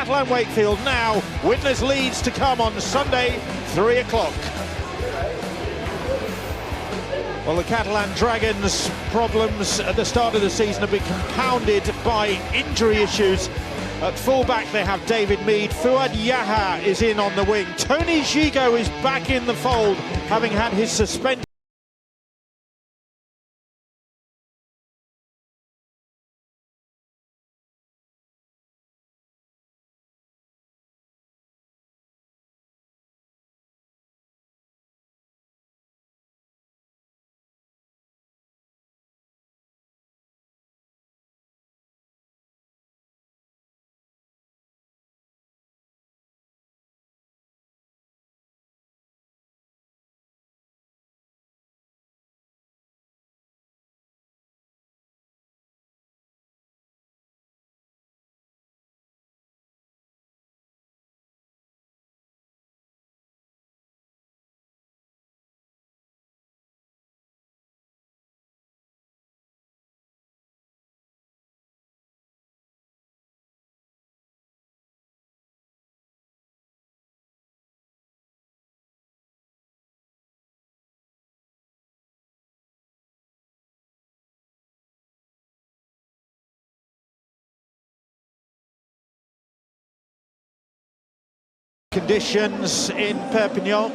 Catalan Wakefield now. Winners leads to come on Sunday, 3 o'clock. Well, the Catalan Dragons' problems at the start of the season have been compounded by injury issues. At full-back they have David Mead, Fouad Yaha is in on the wing, Tony Gigot is back in the fold, having had his suspension. Conditions in Perpignan,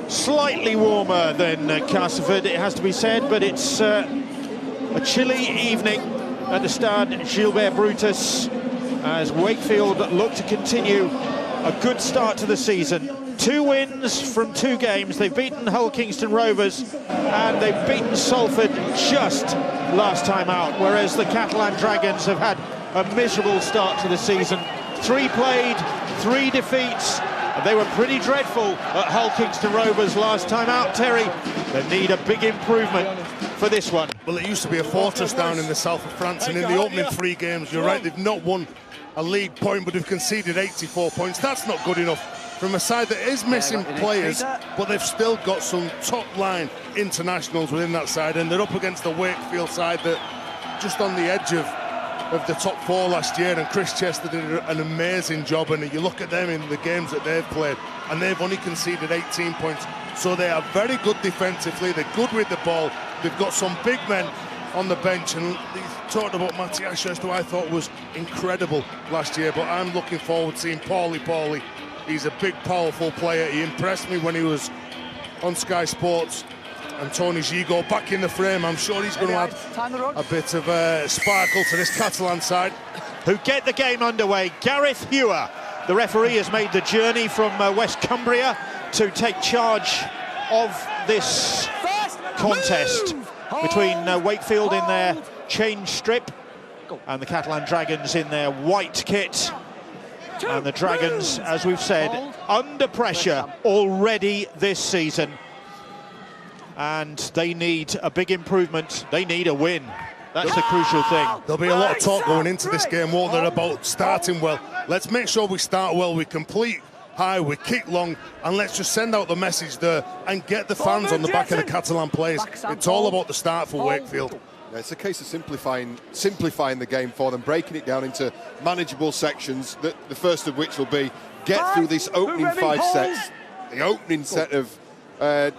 slightly warmer than Castleford, it has to be said, but it's a chilly evening at the Stade Gilbert Brutus as Wakefield look to continue a good start to the season. 2 wins from 2 games. They've beaten Hull Kingston Rovers and they've beaten Salford just last time out, whereas the Catalan Dragons have had a miserable start to the season. 3 played, 3 defeats, and they were pretty dreadful at Hull Kingston Rovers last time out, Terry. They need a big improvement for this one. Well, it used to be a fortress down in the south of France, and in the opening 3 games, you're right, they've not won a league point, but they've conceded 84 points. That's not good enough from a side that is missing players, but they've still got some top-line internationals within that side, and they're up against the Wakefield side that just on the edge of the top 4 last year, and Chris Chester did an amazing job, and you look at them in the games that they've played and they've only conceded 18 points, so they are very good defensively, they're good with the ball, they've got some big men on the bench, and they talked about Matthias Schöst, who I thought was incredible last year, but I'm looking forward to seeing Paulie. He's a big, powerful player. He impressed me when he was on Sky Sports. And Tony Gigot back in the frame. I'm sure he's going to add a bit of sparkle to this Catalan side. Who get the game underway. Gareth Hewer, the referee, has made the journey from West Cumbria to take charge of this contest between Wakefield in their change strip and the Catalan Dragons in their white kit. And the Dragons, as we've said, under pressure already this season. And they need a big improvement. They need a win. That's the crucial thing. There'll be a lot of talk going into this game, won't there, about starting well. Let's make sure we start well, we complete high, we kick long, and let's just send out the message there and get the fans on the back of the Catalan players. It's all about the start for Wakefield. Yeah, it's a case of simplifying the game for them, breaking it down into manageable sections, the first of which will be get through this opening 5 sets. The opening set of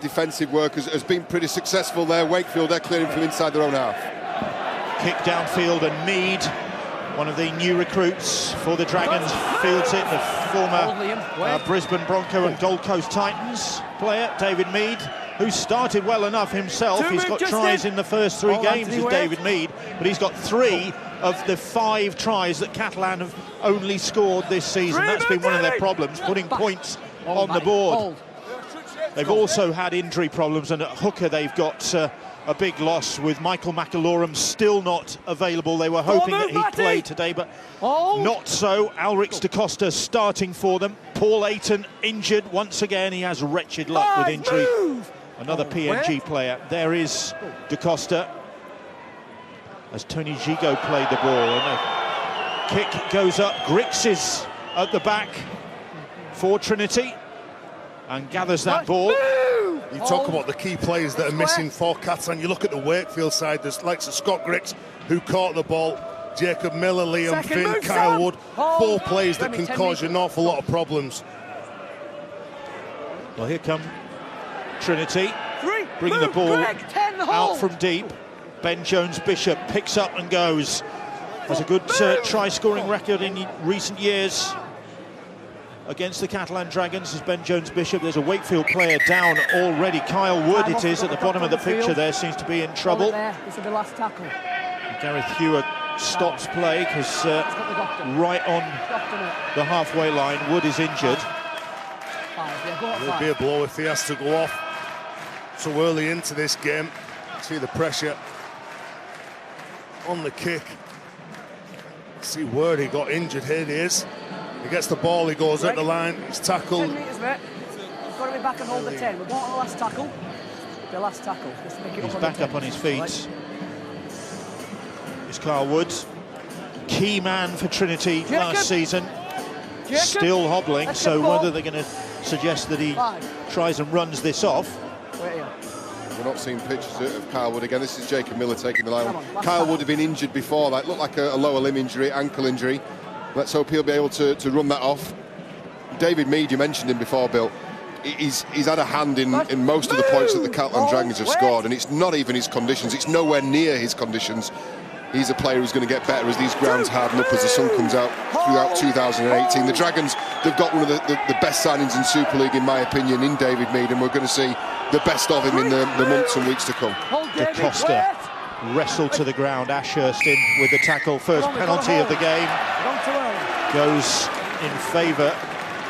defensive work has been pretty successful there. Wakefield, they're clearing from inside their own half. Kick downfield, and Mead, one of the new recruits for the Dragons, fields it. The former Brisbane Bronco and Gold Coast Titans player, David Mead, who started well enough himself. He's got tries in the first 3 games as David Mead, but he's got 3 of the 5 tries that Catalan have only scored this season. That's been one of their problems, putting points on the board. They've also had injury problems, and at hooker they've got a big loss with Michael McAlorum still not available. They were hoping that he'd play today, but not so. Alrix da Costa starting for them. Paul Ayton injured once again. He has wretched luck with injury. Another PNG player. There is da Costa as Tony Gigot played the ball. And a kick goes up. Grix is at the back for Trinity and gathers that ball. You talk about the key players that are missing for Catalan. You look at the Wakefield side, there's like Scott Grix, who caught the ball. Jacob Miller, Liam Second Finn, move, Kyle Sam. Wood. Hold. 4 players that Remy, can 10 cause you an meters. awful lot of problems. Well, here come Trinity, 3, bringing move, the ball Greg, 10, out hold. from deep. Ben Jones-Bishop picks up and goes. Has a good try-scoring record in recent years against the Catalan Dragons as Ben Jones-Bishop. There's a Wakefield player down already. Kyle Wood it is at the bottom of the picture there, seems to be in trouble. This will be last tackle. Gareth Hewer stops play because right on the halfway line, Wood is injured. It'll be a blow if he has to go off so early into this game. See the pressure on the kick. See where he got injured. Here he is. He gets the ball, he goes at the line, he's tackled. 10 metres, mate. You've got to be back and hold the 10. We're going on the last tackle. The last tackle. Just to make it He's up back up on his feet. Right. It's Kyle Wood, key man for Trinity Jacob. last season. Jacob. Still hobbling, That's so the ball. whether they're going to suggest that he 5. tries and runs this off. Wait here. We're not seeing pictures of Kyle Wood again. This is Jacob Miller taking the line. Come on, last Kyle time. Wood had been injured before that. Looked like a lower limb injury, ankle injury. Let's hope he'll be able to run that off. David Mead, you mentioned him before, Bill. He's had a hand in most of the points that the Catalan Dragons have scored, and it's not even his conditions. It's nowhere near his conditions. He's a player who's going to get better as these grounds harden up as the sun comes out throughout 2018. The Dragons, they've got one of the best signings in Super League, in my opinion, in David Mead, and we're going to see the best of him in the months and weeks to come. Da Costa wrestled to the ground. Ashurst in with the tackle. First penalty of the game goes in favour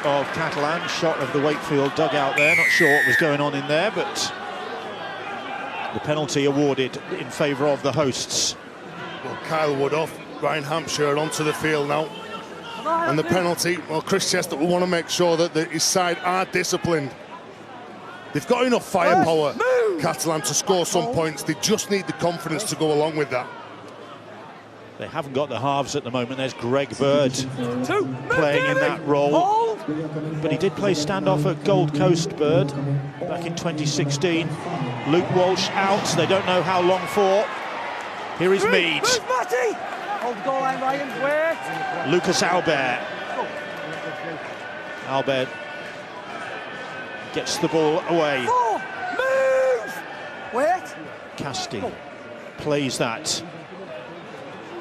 of Catalan. Shot of the Wakefield dugout there. Not sure what was going on in there, but the penalty awarded in favour of the hosts. Well, Kyle Wood off, Ryan Hampshire onto the field now. And the penalty, well, Chris Chester will want to make sure that his side are disciplined. They've got enough firepower, Catalan, to score some points. They just need the confidence to go along with that. They haven't got the halves at the moment. There's Greg Bird playing in that role. But he did play standoff at Gold Coast, Bird, back in 2016. Luke Walsh out. They don't know how long for. Here is Mead. Hold the goal line, Ryan. Wait. Lucas Albert. Albert gets the ball away. Move! Wait. Casti plays that.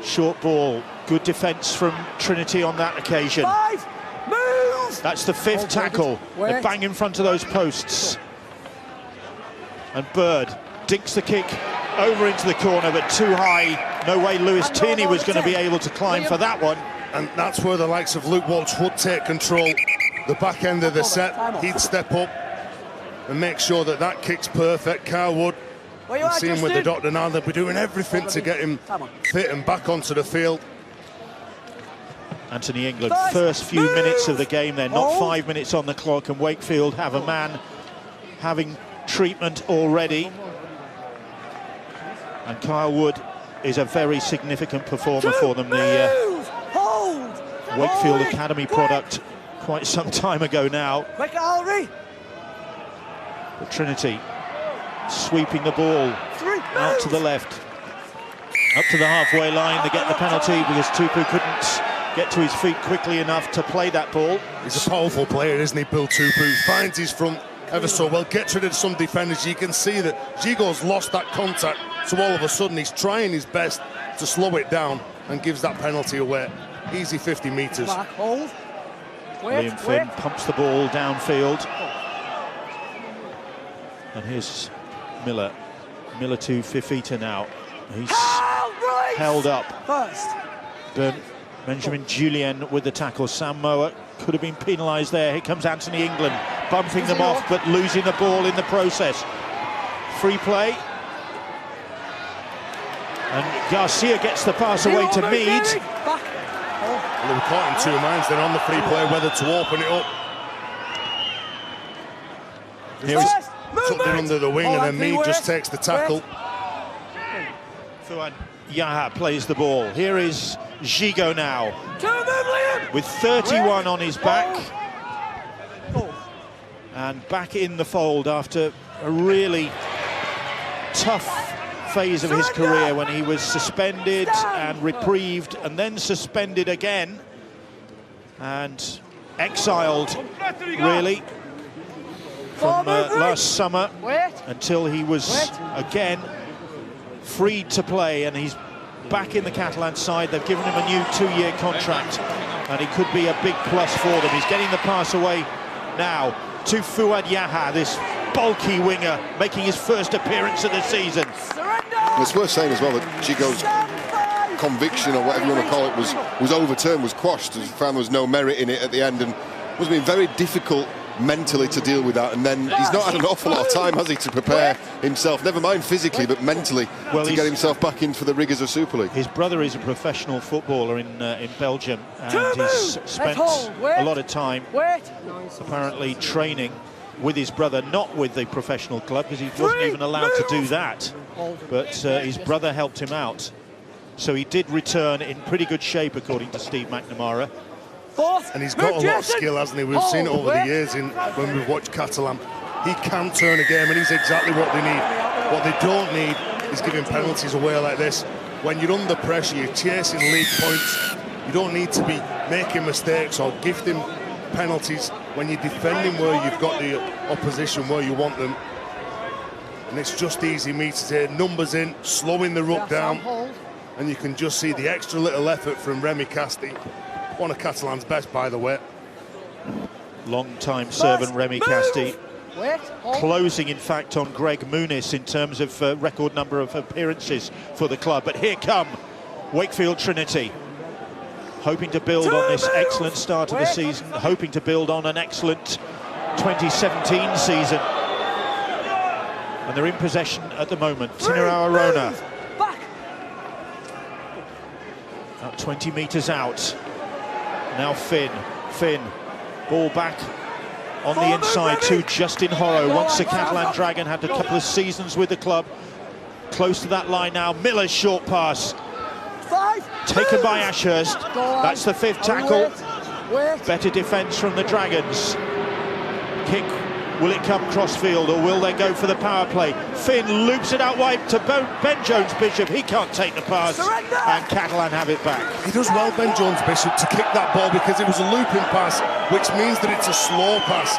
Short ball. Good defence from Trinity on that occasion. 5. Move! That's the 5th tackle. They're bang in front of those posts. And Bird dinks the kick over into the corner, but too high. No way Lewis Tierney was going to be able to climb for that one. And that's where the likes of Luke Walsh would take control. The back end of the set, he'd step up and make sure that that kick's perfect. Kyle Wood, we've seen him with the doctor now. They'll be doing everything to get him fit and back onto the field. Anthony England, first few minutes of the game then, not 5 minutes on the clock, and Wakefield have a man having treatment already. And Kyle Wood is a very significant performer for them, the Wakefield Academy product quite some time ago now. Quick, Alri. But Trinity sweeping the ball out to the left, up to the halfway line. They get the penalty because Tupu couldn't get to his feet quickly enough to play that ball. He's a powerful player, isn't he, Bill Tupu? Finds his front ever so well, gets rid of some defenders. You can see that Gigo's lost that contact, so all of a sudden he's trying his best to slow it down and gives that penalty away. Easy 50 metres. Back, hold. Liam Finn pumps the ball downfield. And here's Miller. Miller to Fifita now. He's held up. Benjamin Julien with the tackle. Sam Moa could have been penalised there. Here comes Anthony England, bumping them off, but losing the ball in the process. Free play. And Garcia gets the pass away to Mead. Well, they were caught in two minds then on the free play whether to open it up. Tucked it under the wing, and then Mead just takes the tackle. Fuan Yaha plays the ball. Here is Gigo now, with 31 on his back. And back in the fold after a really tough phase of his career when he was suspended and reprieved and then suspended again and exiled, really, from last summer until he was again freed to play, and he's back in the Catalan side. They've given him a new 2-year contract and he could be a big plus for them. He's getting the pass away now to Fouad Yaha, this bulky winger, making his first appearance of the season. It's worth saying as well that Chigo's conviction, or whatever you want to call it, was overturned, was quashed. He found there was no merit in it at the end, and it was been very difficult mentally to deal with that. And then he's not had an awful lot of time, has he, to prepare himself, never mind physically but mentally, to get himself back into the rigours of Super League. His brother is a professional footballer in Belgium, and he's spent a lot of time apparently training with his brother, not with the professional club, because he wasn't even allowed to do that, but his brother helped him out. So he did return in pretty good shape, according to Steve McNamara. And he's got a lot of skill, hasn't he? We've seen it over the years when we've watched Catalan. He can turn a game, and he's exactly what they need. What they don't need is giving penalties away like this. When you're under pressure, you're chasing league points. You don't need to be making mistakes or gifting penalties when you're defending where you've got the opposition where you want them. And it's just easy meters here, numbers in, slowing the ruck down, and you can just see the extra little effort from Remy Casti. One of Catalan's best, by the way. Long-time servant Remy Casti, closing in fact on Greg Muniz in terms of record number of appearances for the club. But here come Wakefield Trinity, hoping to build on this excellent start of the season, hoping to build on an excellent 2017 season. And they're in possession at the moment. Tinarau Arona, about 20 metres out. Now Finn, ball back on the inside to Justin Horro. Once the Catalan Dragon had a couple of seasons with the club. Close to that line now, Miller's short pass. Taken by Ashurst. That's the 5th tackle. Better defence from the Dragons. Kick, will it come crossfield or will they go for the power play? Finn loops it out wide to Ben Jones-Bishop. He can't take the pass, and Catalan have it back. He does well, Ben Jones-Bishop, to kick that ball, because it was a looping pass, which means that it's a slow pass,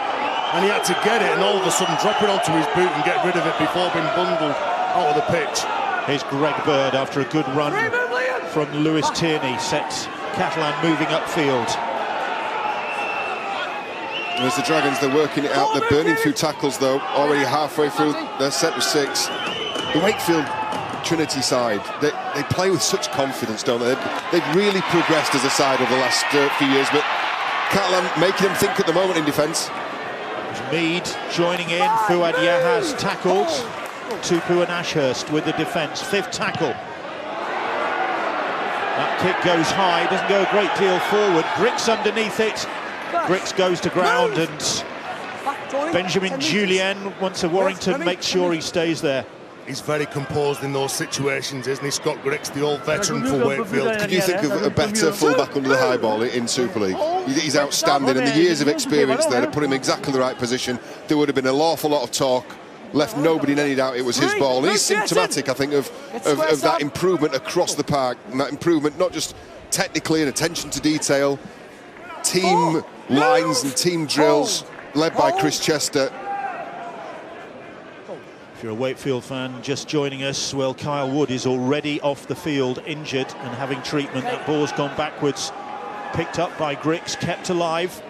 and he had to get it and all of a sudden drop it onto his boot and get rid of it before being bundled out of the pitch. Here's Greg Bird after a good run from Lewis Tierney, sets Catalan moving upfield. As the Dragons, they're working it out. They're burning through tackles, though, already halfway through their set of 6. The Wakefield Trinity side, they play with such confidence, don't they? They've really progressed as a side over the last few years, but Catalan making them think at the moment in defence. Mead joining in. Fouad Yaha's tackled. Tupu and Ashurst with the defence. 5th tackle. That kick goes high, doesn't go a great deal forward. Grix underneath it. Grix goes to ground, and Benjamin Julien wants a Warrington, make sure he stays there. He's very composed in those situations, isn't he, Scott Grix, the old veteran for Wakefield? Can you think of a better fullback under the high ball in Super League? He's outstanding, and the years of experience there to put him exactly the right position. There would have been an awful lot of talk, left nobody in any doubt it was his ball. And he's symptomatic, I think, of that improvement across the park, and that improvement not just technically and attention to detail, team lines and team drills led by Chris Chester. If you're a Wakefield fan just joining us, well, Kyle Wood is already off the field, injured and having treatment. That ball's gone backwards, picked up by Grix, kept alive.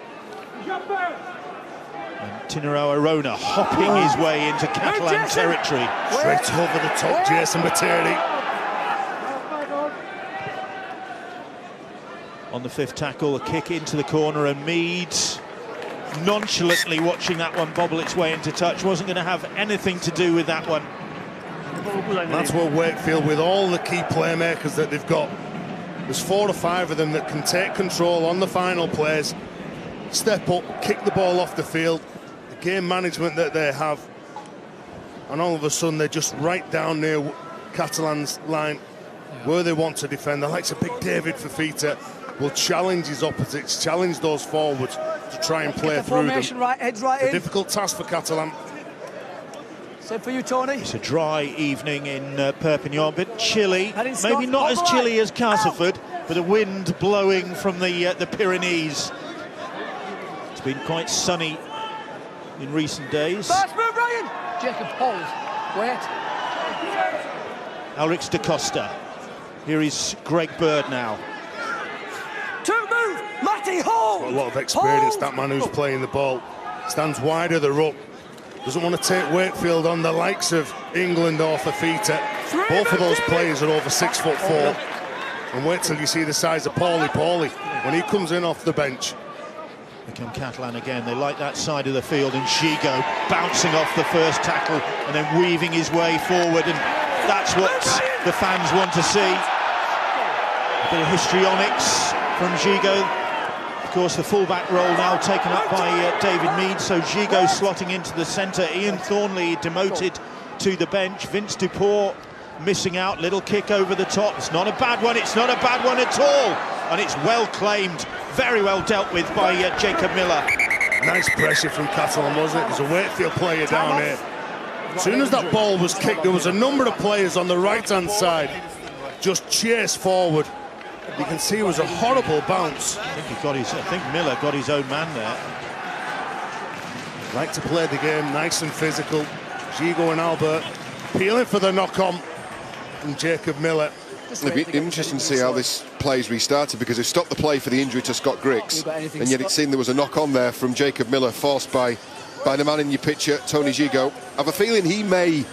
And Tinarau Arona hopping his way into Catalan territory. Straight over the top, Jason Materni. On the 5th tackle, a kick into the corner, and Mead nonchalantly watching that one bobble its way into touch. Wasn't going to have anything to do with that one. That's where Wakefield, with all the key playmakers that they've got, there's 4 or 5 of them that can take control on the final plays, step up, kick the ball off the field, the game management that they have, and all of a sudden they're just right down near Catalan's line where they want to defend. The likes of Big David Fafita will challenge his opposites, challenge those forwards to try and play through them. Right, heads right a in. difficult task for Catalan. Same for you, Tony. It's a dry evening in Perpignan, a bit chilly, Heading maybe Scott, not as over chilly line. as Castleford, but a wind blowing from the Pyrenees. It's been quite sunny in recent days. First move, Ryan. Jacob, hold. Wait. Ulrich da Costa. Here is Greg Bird now. Two move. Matty, hold. A lot of experience, Hold. that man who's playing the ball. Stands wide of the ruck. Doesn't want to take Wakefield on the likes of England or Fafita. Both of those players are over 6'4". And wait till you see the size of Paulie when he comes in off the bench. Here come Catalan again. They like that side of the field, and Gigo bouncing off the first tackle and then weaving his way forward, and that's what the fans want to see. A bit of histrionics from Gigo. Of course, the fullback role now taken up by David Mead, so Gigo slotting into the centre. Ian Thornley demoted to the bench. Vince Duport missing out. Little kick over the top. It's not a bad one. It's not a bad one at all. And it's well claimed. Very well dealt with by Jacob Miller. Nice pressure from Catalan, wasn't it? There's a Wakefield player down here. As soon as that ball was kicked, there was a number of players on the right-hand side just chased forward. You can see it was a horrible bounce. I think Miller got his own man there. Like to play the game, nice and physical. Gigo and Albert peeling for the knock-on from Jacob Miller. It'll be interesting to see how this play's restarted, because they've stopped the play for the injury to Scott Griggs, and yet it seemed there was a knock-on there from Jacob Miller, forced by the man in your picture, Tony Gigo. I have a feeling he may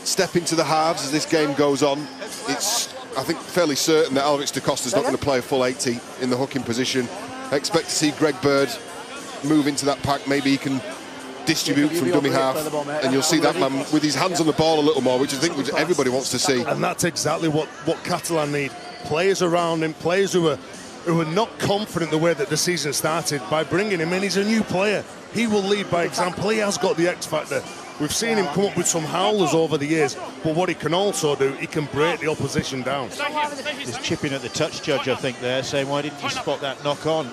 step into the halves as this game goes on. It's, I think, fairly certain that Ulrich da Costa's not going to play a full 80 in the hooking position. I expect to see Greg Bird move into that pack. Maybe he can distribute from dummy half, and you'll see that man with his hands on the ball a little more, which I think everybody wants to see. And that's exactly what Catalan need. Players around him, players who are not confident the way that the season started. By bringing him in, he's a new player. He will lead by example. He has got the X factor. We've seen him come up with some howlers over the years, but what he can also do, he can break the opposition down. He's chipping at the touch judge, I think, there, saying, why didn't you spot that knock-on?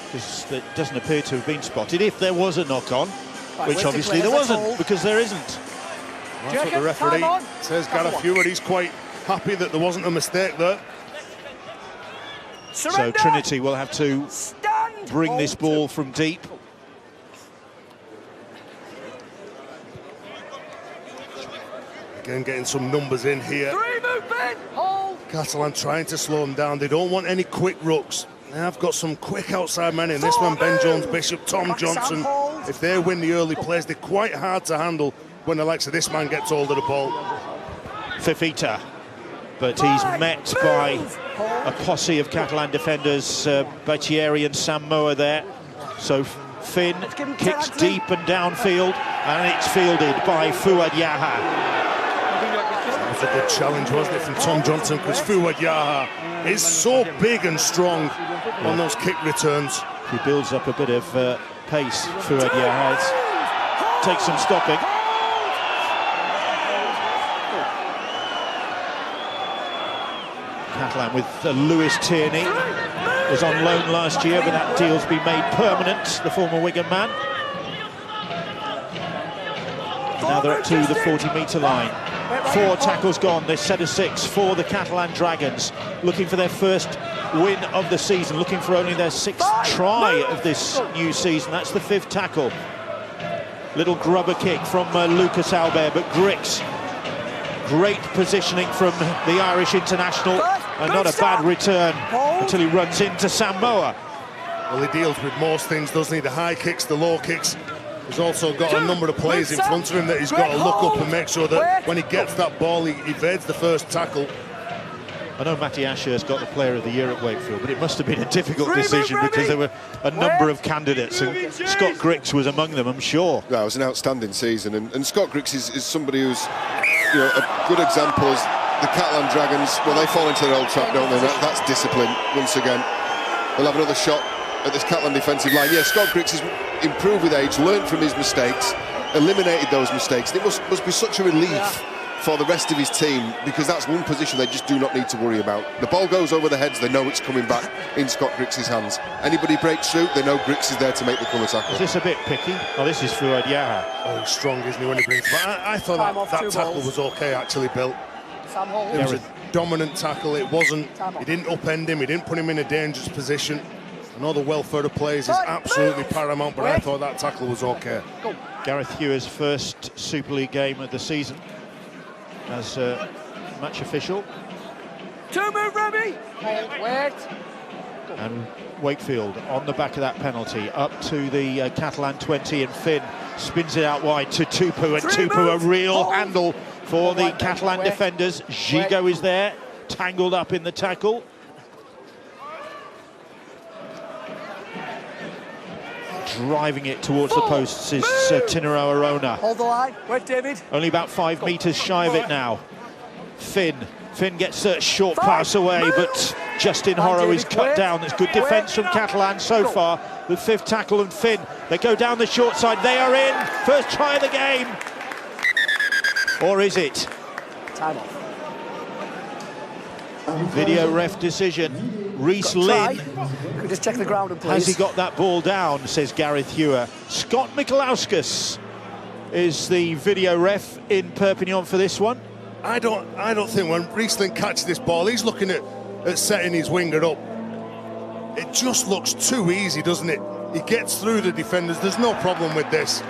Because it doesn't appear to have been spotted. If there was a knock-on, which obviously there wasn't, because there isn't. That's what the referee says, Gareth Hewitt. He's quite happy that there wasn't a mistake there. So Trinity will have to bring this ball from deep. Again, getting some numbers in here. Catalan trying to slow them down. They don't want any quick rucks. They have got some quick outside men in. This man, Ben Jones, Bishop, Tom Johnson. If they win the early plays, they're quite hard to handle when the likes of this man gets hold of the ball. Fafita, but he's met by a posse of Catalan defenders, Baitieri and Samoa there. So Finn kicks deep and downfield, and it's fielded by Fouad Yaha. That was a good challenge, wasn't it, from Tom Johnson, because Fouad Yaha is so big and strong on those kick returns. He builds up a bit of pace, Fouad Yaha. Takes some stopping. Catalan with Lewis Tierney. Was on loan last year, but that deal's been made permanent, the former Wigan man. Now they're up to the 40-metre line. 4 tackles gone, this set of 6 for the Catalan Dragons, looking for their first win of the season, looking for only their 6th try of this new season. That's the 5th tackle. Little grubber kick from Lucas Albert, but Grix, great positioning from the Irish international, and not a bad return until he runs into Samoa. Well, he deals with most things, doesn't he? The high kicks, the low kicks. He's also got a number of players in front of him that he's got to look up and make sure that when he gets that ball, he evades the first tackle. I know Matty Asher's got the Player of the Year at Wakefield, but it must have been a difficult decision because there were a number of candidates, and Scott Grix was among them, I'm sure. That was an outstanding season, and Scott Grix is somebody who's, you know, a good example. As the Catalan Dragons, well, they fall into their old trap, don't they? That's discipline once again. They'll have another shot at this Catalan defensive line. Yeah, Scott Grix has improved with age, learned from his mistakes, eliminated those mistakes. It must be such a relief for the rest of his team, because that's one position they just do not need to worry about. The ball goes over the heads, they know it's coming back in Scott Griggs' hands. Anybody breaks through, they know Griggs is there to make the cover tackle. Is this a bit picky? Oh, this is Fuad Yaha. Oh, he's strong, isn't he, when he brings... But I thought that tackle was okay, actually, Bill. It was a dominant tackle. It wasn't... He didn't upend him, he didn't put him in a dangerous position. I know the welfare of players is absolutely paramount, but I thought that tackle was okay. Gareth Hewer's first Super League game of the season as match official. Two-move, Remy! Wait. And Wakefield on the back of that penalty, up to the Catalan 20, and Finn spins it out wide to Tupu, and Tupu a real handle for the Catalan defenders. Gigo is there, tangled up in the tackle. Driving it towards the posts is Tinaro Arona. Hold the line. Wait, David. Only about 5 metres shy of it now. Finn gets a short pass away, but Justin Horrow is cut down. There's good defence from Catalan so far with 5th tackle and Finn. They go down the short side. They are in. First try of the game. Or is it? Time off. Video ref decision. Reese Lynn. Could just check the ground, please. Has he got that ball down, says Gareth Hewer. Scott Mikolauskas is the video ref in Perpignan for this one. I don't think when Reese Lynn catches this ball, he's looking at setting his winger up. It just looks too easy, doesn't it? He gets through the defenders. There's no problem with this.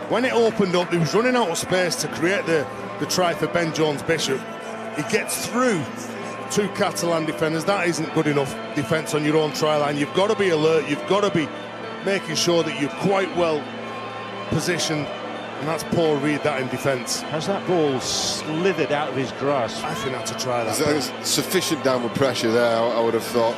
When it opened up, he was running out of space to create the try for Ben Jones-Bishop. He gets through 2 Catalan defenders. That isn't good enough defence on your own try line. You've got to be alert. You've got to be making sure that you're quite well positioned. And that's Paul Reed, that in defence. Has that ball slithered out of his grasp? I think that's a try. There's sufficient downward pressure there, I would have thought.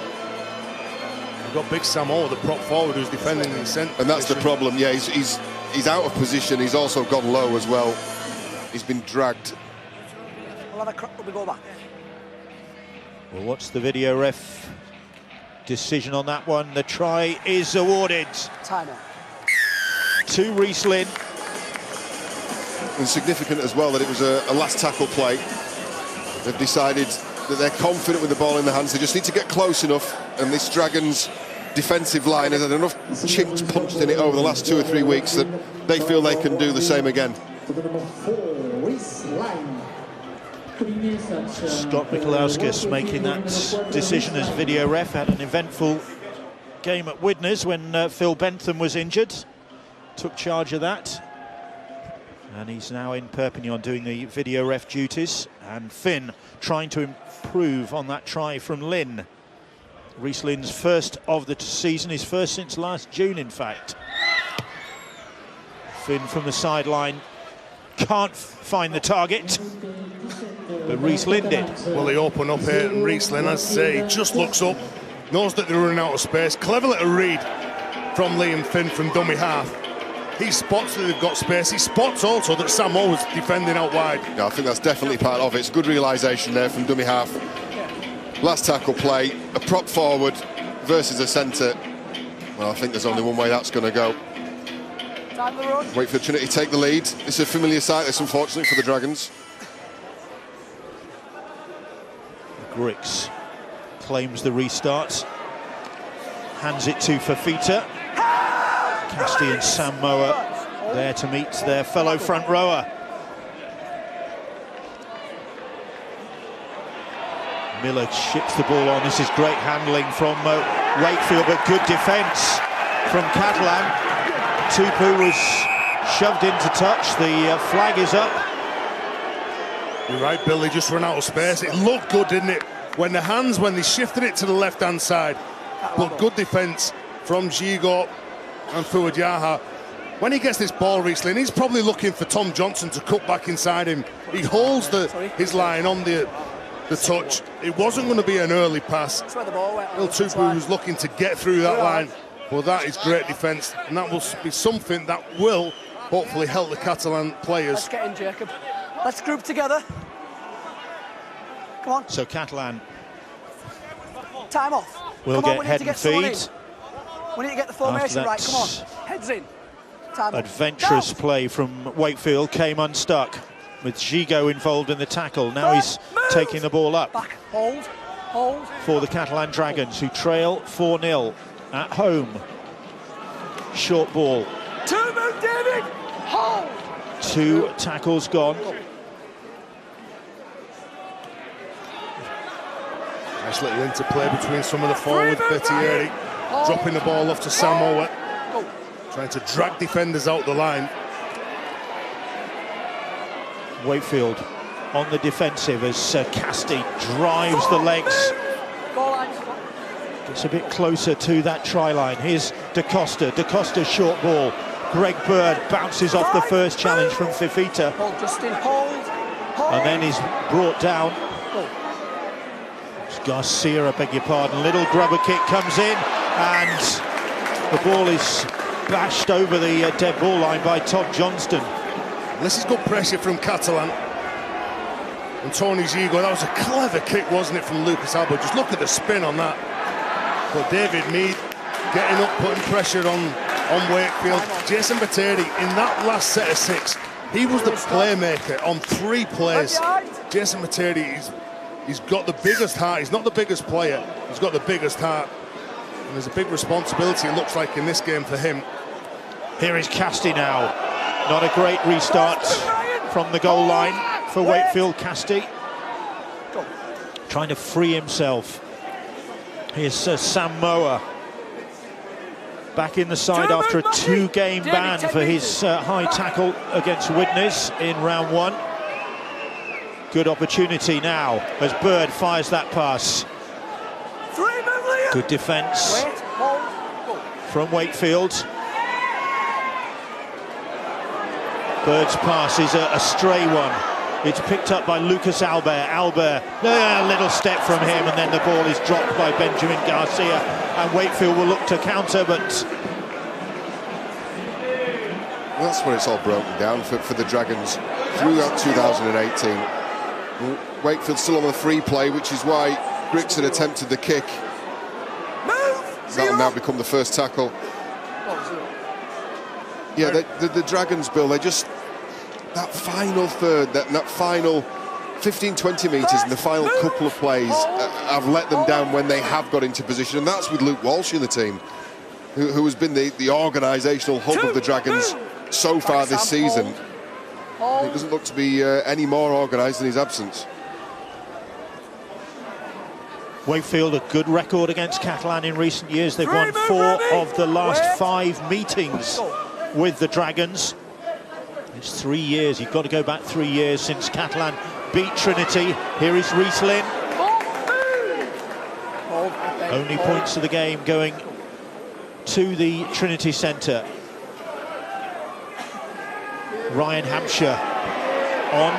You've got Big Sam Moore, the prop forward, who's defending in the centre. And that's the problem, yeah, he's out of position. He's also gone low as well. He's been dragged. We'll have a crack when we go back. Well, what's the video ref decision on that one? The try is awarded. Time out. To Reese Lynn. And significant as well that it was a last tackle play. They've decided that they're confident with the ball in their hands. They just need to get close enough, and this Dragons defensive line has had enough chinks punched in it over the last 2 or 3 weeks that they feel they can do the same again. Scott Mikolauskas making that decision as video ref. Had an eventful game at Widnes when Phil Bentham was injured. Took charge of that. And he's now in Perpignan doing the video ref duties. And Finn trying to improve on that try from Lynn. Reese Lynn's first of the season, his first since last June, in fact. Finn from the sideline can't find the target, but Reese Lynn did. Well, they open up here, and Reese Lynn, as I say, he just looks up, knows that they're running out of space. Clever little read from Liam Finn from dummy half. He spots that they've got space. He spots also that Sam Moore was defending out wide. Yeah, I think that's definitely part of it. It's good realisation there from dummy half. Last tackle play, a prop forward versus a centre. Well, I think there's only one way that's going to go. Wakefield Trinity take the lead. It's a familiar sight, this, unfortunately, for the Dragons. Griggs claims the restart. Hands it to Fafita. Casti and Sam Moa there to meet their fellow front rower. Miller ships the ball on. This is great handling from Wakefield, but good defence from Catalan. Tupu was shoved into touch. The flag is up. You're right, Bill. They just ran out of space. It looked good, didn't it? When they shifted it to the left-hand side. But good defence from Gigo and Fuad Yaha. When he gets this ball, Reese Lynn, he's probably looking for Tom Johnson to cut back inside him. He holds his line on the touch. It wasn't going to be an early pass. Bill Tupu was looking to get through that line. Well, that is great defence, and that will be something that will hopefully help the Catalan players. Let's get in, Jacob. Let's group together. Come on. So Catalan Time off. will get head and feet. We need to get the formation right. Come on. Heads in. Time adventurous play from Wakefield came unstuck. with Gigo involved in the tackle. Now he's taking the ball up. Back, hold. For the Catalan Dragons, who trail 4-0 at home. Short ball. Two-move, David! Hold! 2 tackles gone. Nice little interplay between some of the forwards. Bettieri dropping the ball off to Samoa, trying to drag defenders out the line. Wakefield on the defensive as Casti drives the legs. Gets a bit closer to that try line. Here's Da Costa's short ball. Greg Bird bounces off the first challenge from Fifita. Hold, Justin, hold. And then he's brought down. It's Garcia, I beg your pardon. Little grubber kick comes in, and the ball is bashed over the dead ball line by Todd Johnston. This is good pressure from Catalan. And Tony Gigo, that was a clever kick, wasn't it, from Lucas Alba? Just look at the spin on that. But David Mead getting up, putting pressure on Wakefield. Jason Bettieri, in that last set of 6, he was the playmaker on 3 plays. Jason Bettieri, he's got the biggest heart. He's not the biggest player, he's got the biggest heart. And there's a big responsibility, it looks like, in this game for him. Here is Casti now. Not a great restart from the goal line for Wakefield. Casti trying to free himself. Here's Samoa back in the side after a 2-game ban for his high tackle against Widnes in round 1. Good opportunity now as Bird fires that pass. Good defence from Wakefield. Bird's pass is a stray one. It's picked up by Lucas Albert. Albert, a little step from him, and then the ball is dropped by Benjamin Garcia. And Wakefield will look to counter, but that's when it's all broken down for the Dragons throughout 2018. Wakefield still on the free play, which is why Grixon attempted the kick. That'll now become the first tackle. Yeah, the Dragons, Bill, they just... That final third, that final 15-20 metres in the final couple of plays have let them down when they have got into position. And that's with Luke Walsh in the team, who has been the organisational hub of the Dragons so far this season. It doesn't look to be any more organised in his absence. Wakefield, a good record against Catalan in recent years. They've won 4 of the last 5 meetings with the Dragons. It's 3 years. You've got to go back 3 years since Catalan beat Trinity. Here is Rieslin. Only points of the game going to the Trinity Centre. Ryan Hampshire on.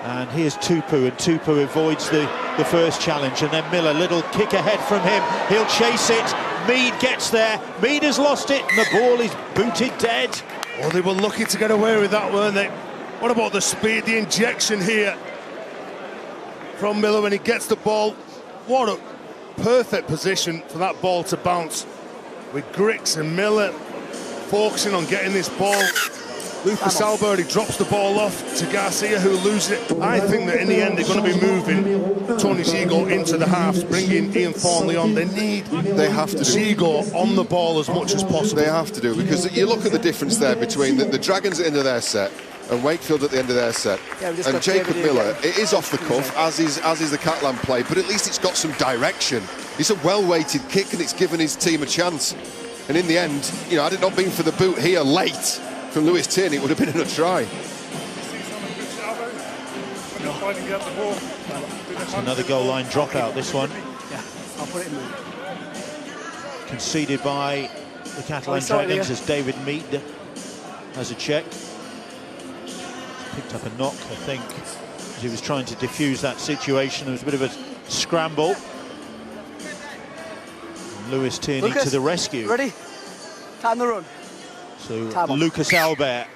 And here's Tupu, and Tupu avoids the first challenge. And then Miller, little kick ahead from him. He'll chase it. Mead gets there. Mead has lost it, and the ball is booted dead. Well, they were lucky to get away with that, weren't they? What about the speed, the injection here from Miller when he gets the ball? What a perfect position for that ball to bounce, with Grix and Miller focusing on getting this ball. Lucas Alberti drops the ball off to Garcia, who loses it. I think that in the end they're going to be moving Tony Gigo into the halves, bringing Ian Thornley on. They have to Gigo on the ball as much as possible. They have to do, because you look at the difference there between the Dragons at the end of their set and Wakefield at the end of their set. And Jacob Miller, it is off the cuff, as is the Catalan play, but at least it's got some direction. It's a well-weighted kick, and it's given his team a chance. And in the end, you know, had it not been for the boot here late from Lewis Tierney, it would have been a try. It's another goal line dropout, this one. Yeah, I'll put it in there. Conceded by the Catalan Dragons as David Mead has a check. Picked up a knock, I think, as he was trying to defuse that situation. There was a bit of a scramble. And Lewis Tierney to the rescue. Ready? Time the run. So Lucas Albert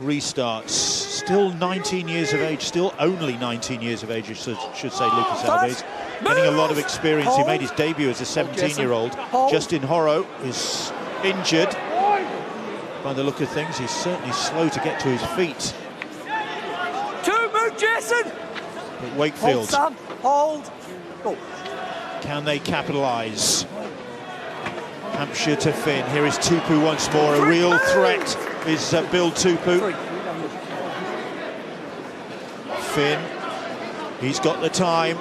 restarts. Still 19 years of age, still only 19 years of age, I should say, Lucas Albert. He's getting a lot of experience. He made his debut as a 17-year-old. Justin Horro is injured. by the look of things. He's certainly slow to get to his feet. Move, Jason! But Wakefield, hold, Sam. Hold. Go. Can they capitalise? Hampshire to Finn. Here is Tupu once more. A real threat is Bill Tupu. Finn, he's got the time.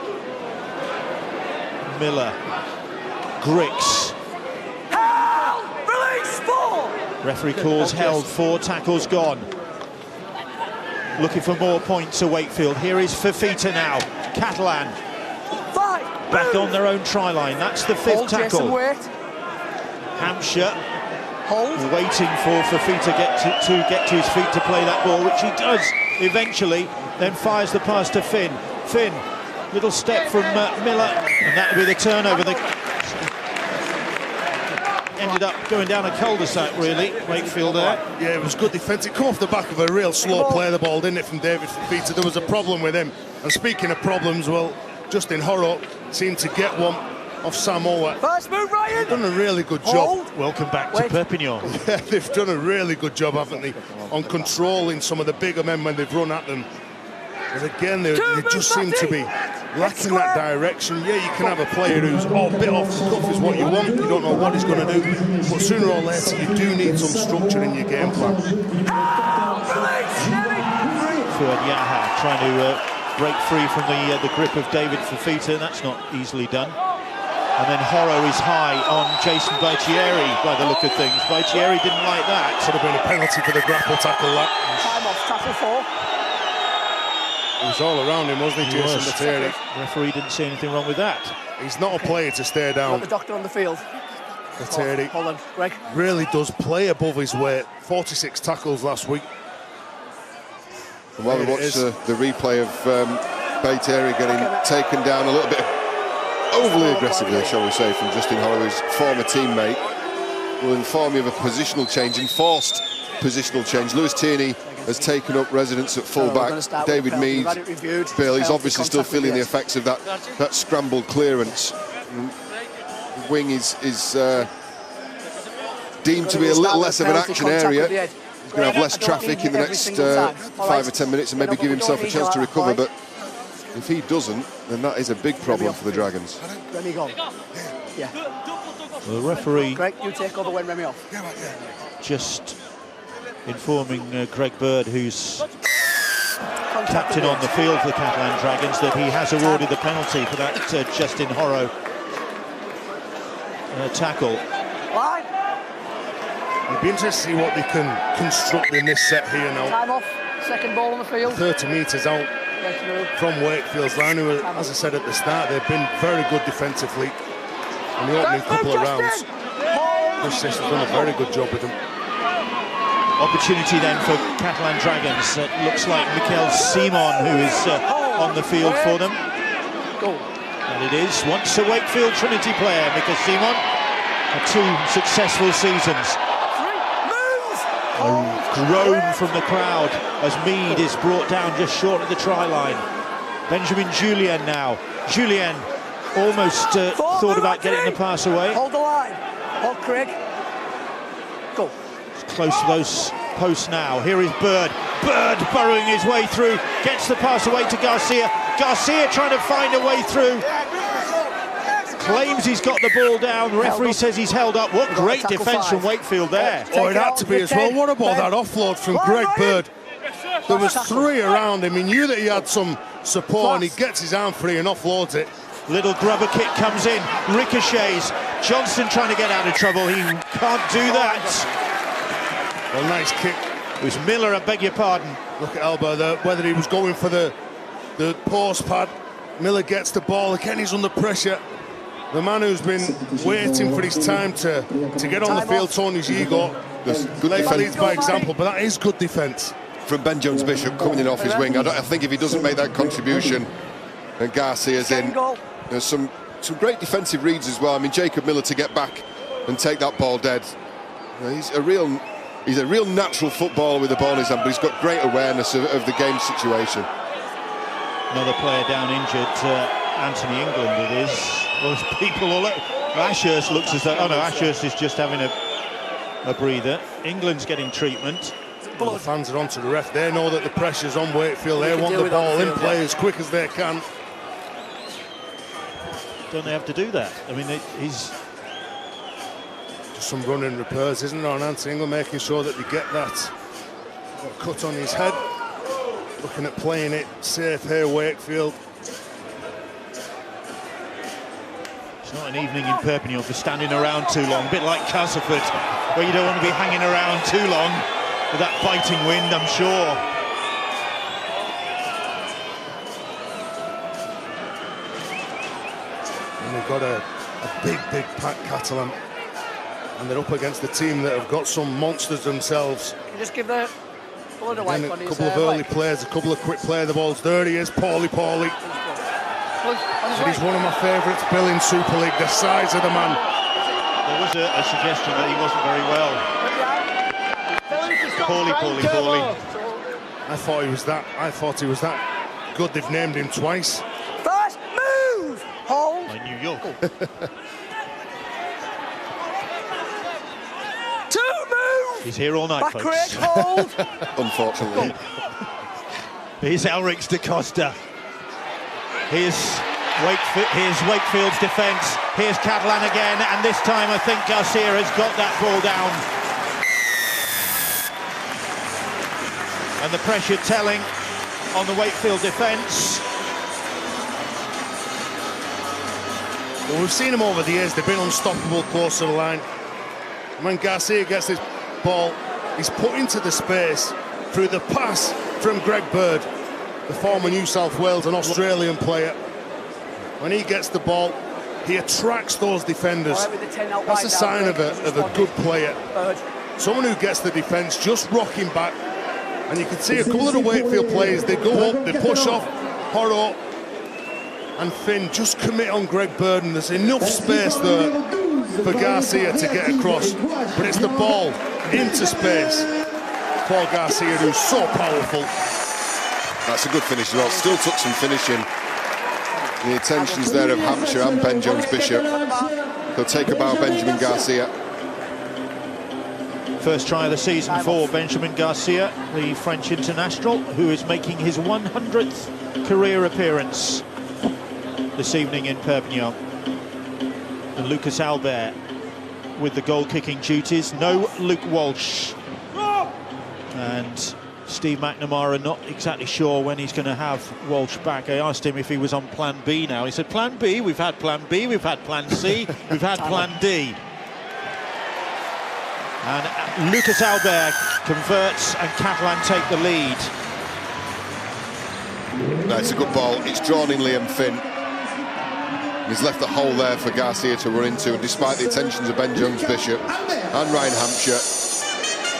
Miller, Grix. Release 4! Referee calls held, 4 tackles gone. Looking for more points to Wakefield. Here is Fafita now. Catalan 5. back on their own try line. That's the 5th hold, tackle. Jason, wait. Hampshire hold, waiting for Fafita to get to his feet to play that ball, which he does eventually. Then fires the pass to Finn. Finn, little step from Miller, and that will be the turnover. They ended up going down a cul-de-sac, really, Wakefield there. Yeah, it was good defence. It come off the back of a real slow play of the ball, didn't it, from David Fafita? There was a problem with him. And speaking of problems, well, Justin Horrocks seemed to get one off Samoa. First move, Ryan! They've done a really good job. Welcome back to Perpignan. Yeah, they've done a really good job, haven't they, on controlling some of the bigger men when they've run at them. But again, they just seem to be lacking that direction. Yeah, you can have a player who's a bit off the cuff is what you want. You don't know what he's going to do. But sooner or later, you do need some structure in your game plan. Fuad Yaha trying to break free from the grip of David Fafita. That's not easily done. And then Horro is high on Jason Baitieri by the look of things. Baitieri didn't like that. Should have been a penalty for the grapple tackle. That time off, tackle 4. He was all around him, wasn't he, Jason Baitieri? The referee didn't see anything wrong with that. He's not a player to stare down. Got the doctor on the field. Baitieri hold on, Greg. Really does play above his weight. 46 tackles last week. And while we watch the replay of Baitieri getting taken down a little bit overly aggressively, shall we say, from Justin Horrocks, his former teammate, will inform you of a positional change, enforced positional change. Lewis Tierney has taken up residence at full-back. David Mead, Bill, he's obviously still feeling the effects of that scrambled clearance. The wing is deemed to be a little less of an action area. He's going to have less traffic in the next 5 or 10 minutes and maybe give himself a chance to recover, but if he doesn't, then that is a big problem for the Dragons. Remy gone. Yeah. Well, the referee... Greg, you take over when Remy off. Just informing Greg Bird, who's captain on the field for the Catalan Dragons, that he has awarded the penalty for that Justin Horrocks tackle. Line. It'd be interesting to see what they can construct in this set here now. Time off. Second ball on the field. 30 metres out from Wakefield's line, who, as I said at the start, they've been very good defensively in the opening couple of rounds. Chris has done a very good job with them. Opportunity then for Catalan Dragons. It looks like Mikel Simon who is on the field for them. And it is once a Wakefield Trinity player, Mikel Simon. 2 successful seasons. A groan from the crowd as Mead is brought down just short of the try line. Benjamin Julien now. Julien almost thought about getting the pass away. Hold the line. Hold Craig. Go. Close to those posts now. Here is Bird. Bird burrowing his way through. Gets the pass away to Garcia. Garcia trying to find a way through. Claims he's got the ball down. The referee says he's held up. What great defence from Wakefield there. Oh, it had to be as well. What about that offload from Greg Bird? There was 3 around him. He knew that he had some support and he gets his arm free and offloads it. Little grubber kick comes in. Ricochets. Johnson trying to get out of trouble. He can't do that. Well, nice kick. It was Miller, I beg your pardon. Look at Alba there, whether he was going for the post pad. Miller gets the ball. Again, he's under pressure. The man who's been waiting for his time to get on the field, Tony Gigot, leads by example, but that is good defence. From Ben Jones-Bishop coming in off his wing, I think if he doesn't make that contribution and Garcia's in, there's some great defensive reads as well. I mean, Jacob Miller to get back and take that ball dead. He's a real natural footballer with the ball in his hand, but he's got great awareness of the game situation. Another player down injured, Anthony England it is. Well, there's people all over. Ashurst looks as though, oh no, Ashurst is just having a a breather. England's getting treatment. Well, the fans are onto the ref. They know that the pressure's on Wakefield. They want the ball in play as quick as they can. Don't they have to do that? I mean, he's... Just some running repairs, isn't there, on Nancy England, making sure that they get that. Got a cut on his head. Looking at playing it safe here, Wakefield. It's not an evening in Perpignan for standing around too long. A bit like Castleford, where you don't want to be hanging around too long with that biting wind, I'm sure. And they've got a big pack Catalan. And they're up against the team that have got some monsters themselves. You just give the blood away And a on his couple of early leg. plays, a couple of quick play the balls. There he is, Paulie. And he's one of my favourites, Bill, in Super League, the size of the man. There was a suggestion that he wasn't very well. Paulie. I thought he was that good. They've named him twice. First move! Hold! By New York. Two move! He's here all night, Back folks. Rick, hold! Unfortunately. Here's Elric's da Costa. Here's Wakefield's defence. Here's Catalan again, and this time I think Garcia has got that ball down. And the pressure telling on the Wakefield defence. Well, we've seen them over the years. They've been unstoppable close to the line. When Garcia gets this ball, he's put into the space through the pass from Greg Bird, the former New South Wales and Australian player. When he gets the ball, he attracts those defenders. That's a sign of a good player. Someone who gets the defence, just rocking back. And you can see a couple of the Wakefield players, they go up, they push off. Horo and Finn just commit on Greg Bird, and there's enough space there for Garcia to get across. But it's the ball into space for Garcia, who's so powerful. That's a good finish as well. Still took some finishing. The attentions there of Hampshire and Ben Jones-Bishop. He'll take a bow, Benjamin Garcia. First try of the season for Benjamin Garcia, the French international, who is making his 100th career appearance this evening in Perpignan. And Lucas Albert with the goal-kicking duties. No Luke Walsh. And Steve McNamara not exactly sure when he's going to have Walsh back. I asked him if he was on plan B now. He said, plan B, we've had plan B, we've had plan C, we've had plan D. And Lucas Albert converts and Catalan take the lead. No, it's a good ball. It's drawn in Liam Finn. He's left the hole there for Garcia to run into, and despite the attentions of Ben Jones-Bishop and Ryan Hampshire,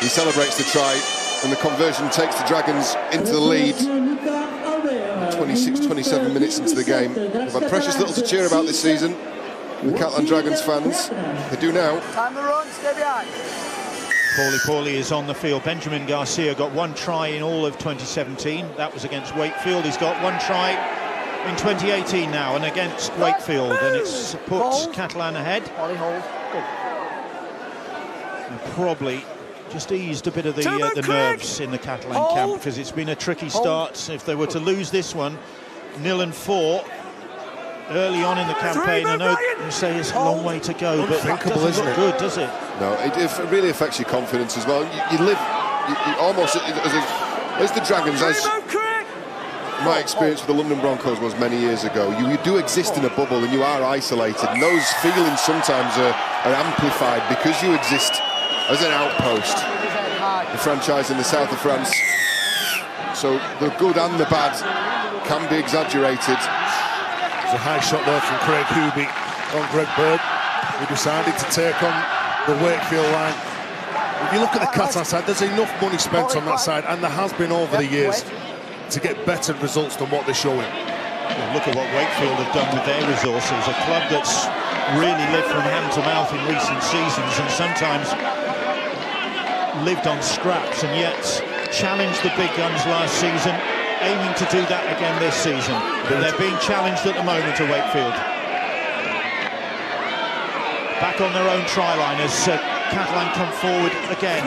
he celebrates the try, and the conversion takes the Dragons into the lead. 26-27 minutes into the game. They've had precious little to cheer about this season, the Catalan Dragons fans. They do now. Time to run, stay behind. Paulie is on the field. Benjamin Garcia got one try in all of 2017. That was against Wakefield. He's got one try in 2018 now, and against Wakefield, and it's put Catalan ahead. And probably just eased a bit of the nerves in the Catalan camp, because it's been a tricky start. If they were to lose this one, 0-4 early on in the campaign, I know you say it's a long way to go, but it doesn't look good, does it? No, it really affects your confidence as well. You live almost as the Dragons, as my experience with the London Broncos was many years ago. You do exist in a bubble and you are isolated, and those feelings sometimes are amplified because you exist as an outpost. The franchise in the south of France, so the good and the bad can be exaggerated. There's a high shot there from Craig Hubie on Greg Bird, who decided to take on the Wakefield line. If you look at the Catalan side, there's enough money spent on that side, and there has been over the years, to get better results than what they're showing. Well, look at what Wakefield have done with their resources. A club that's really lived from hand to mouth in recent seasons, and sometimes lived on scraps, and yet challenged the big guns last season, aiming to do that again this season. But they're being challenged at the moment to Wakefield. back on their own try line as Catalan come forward again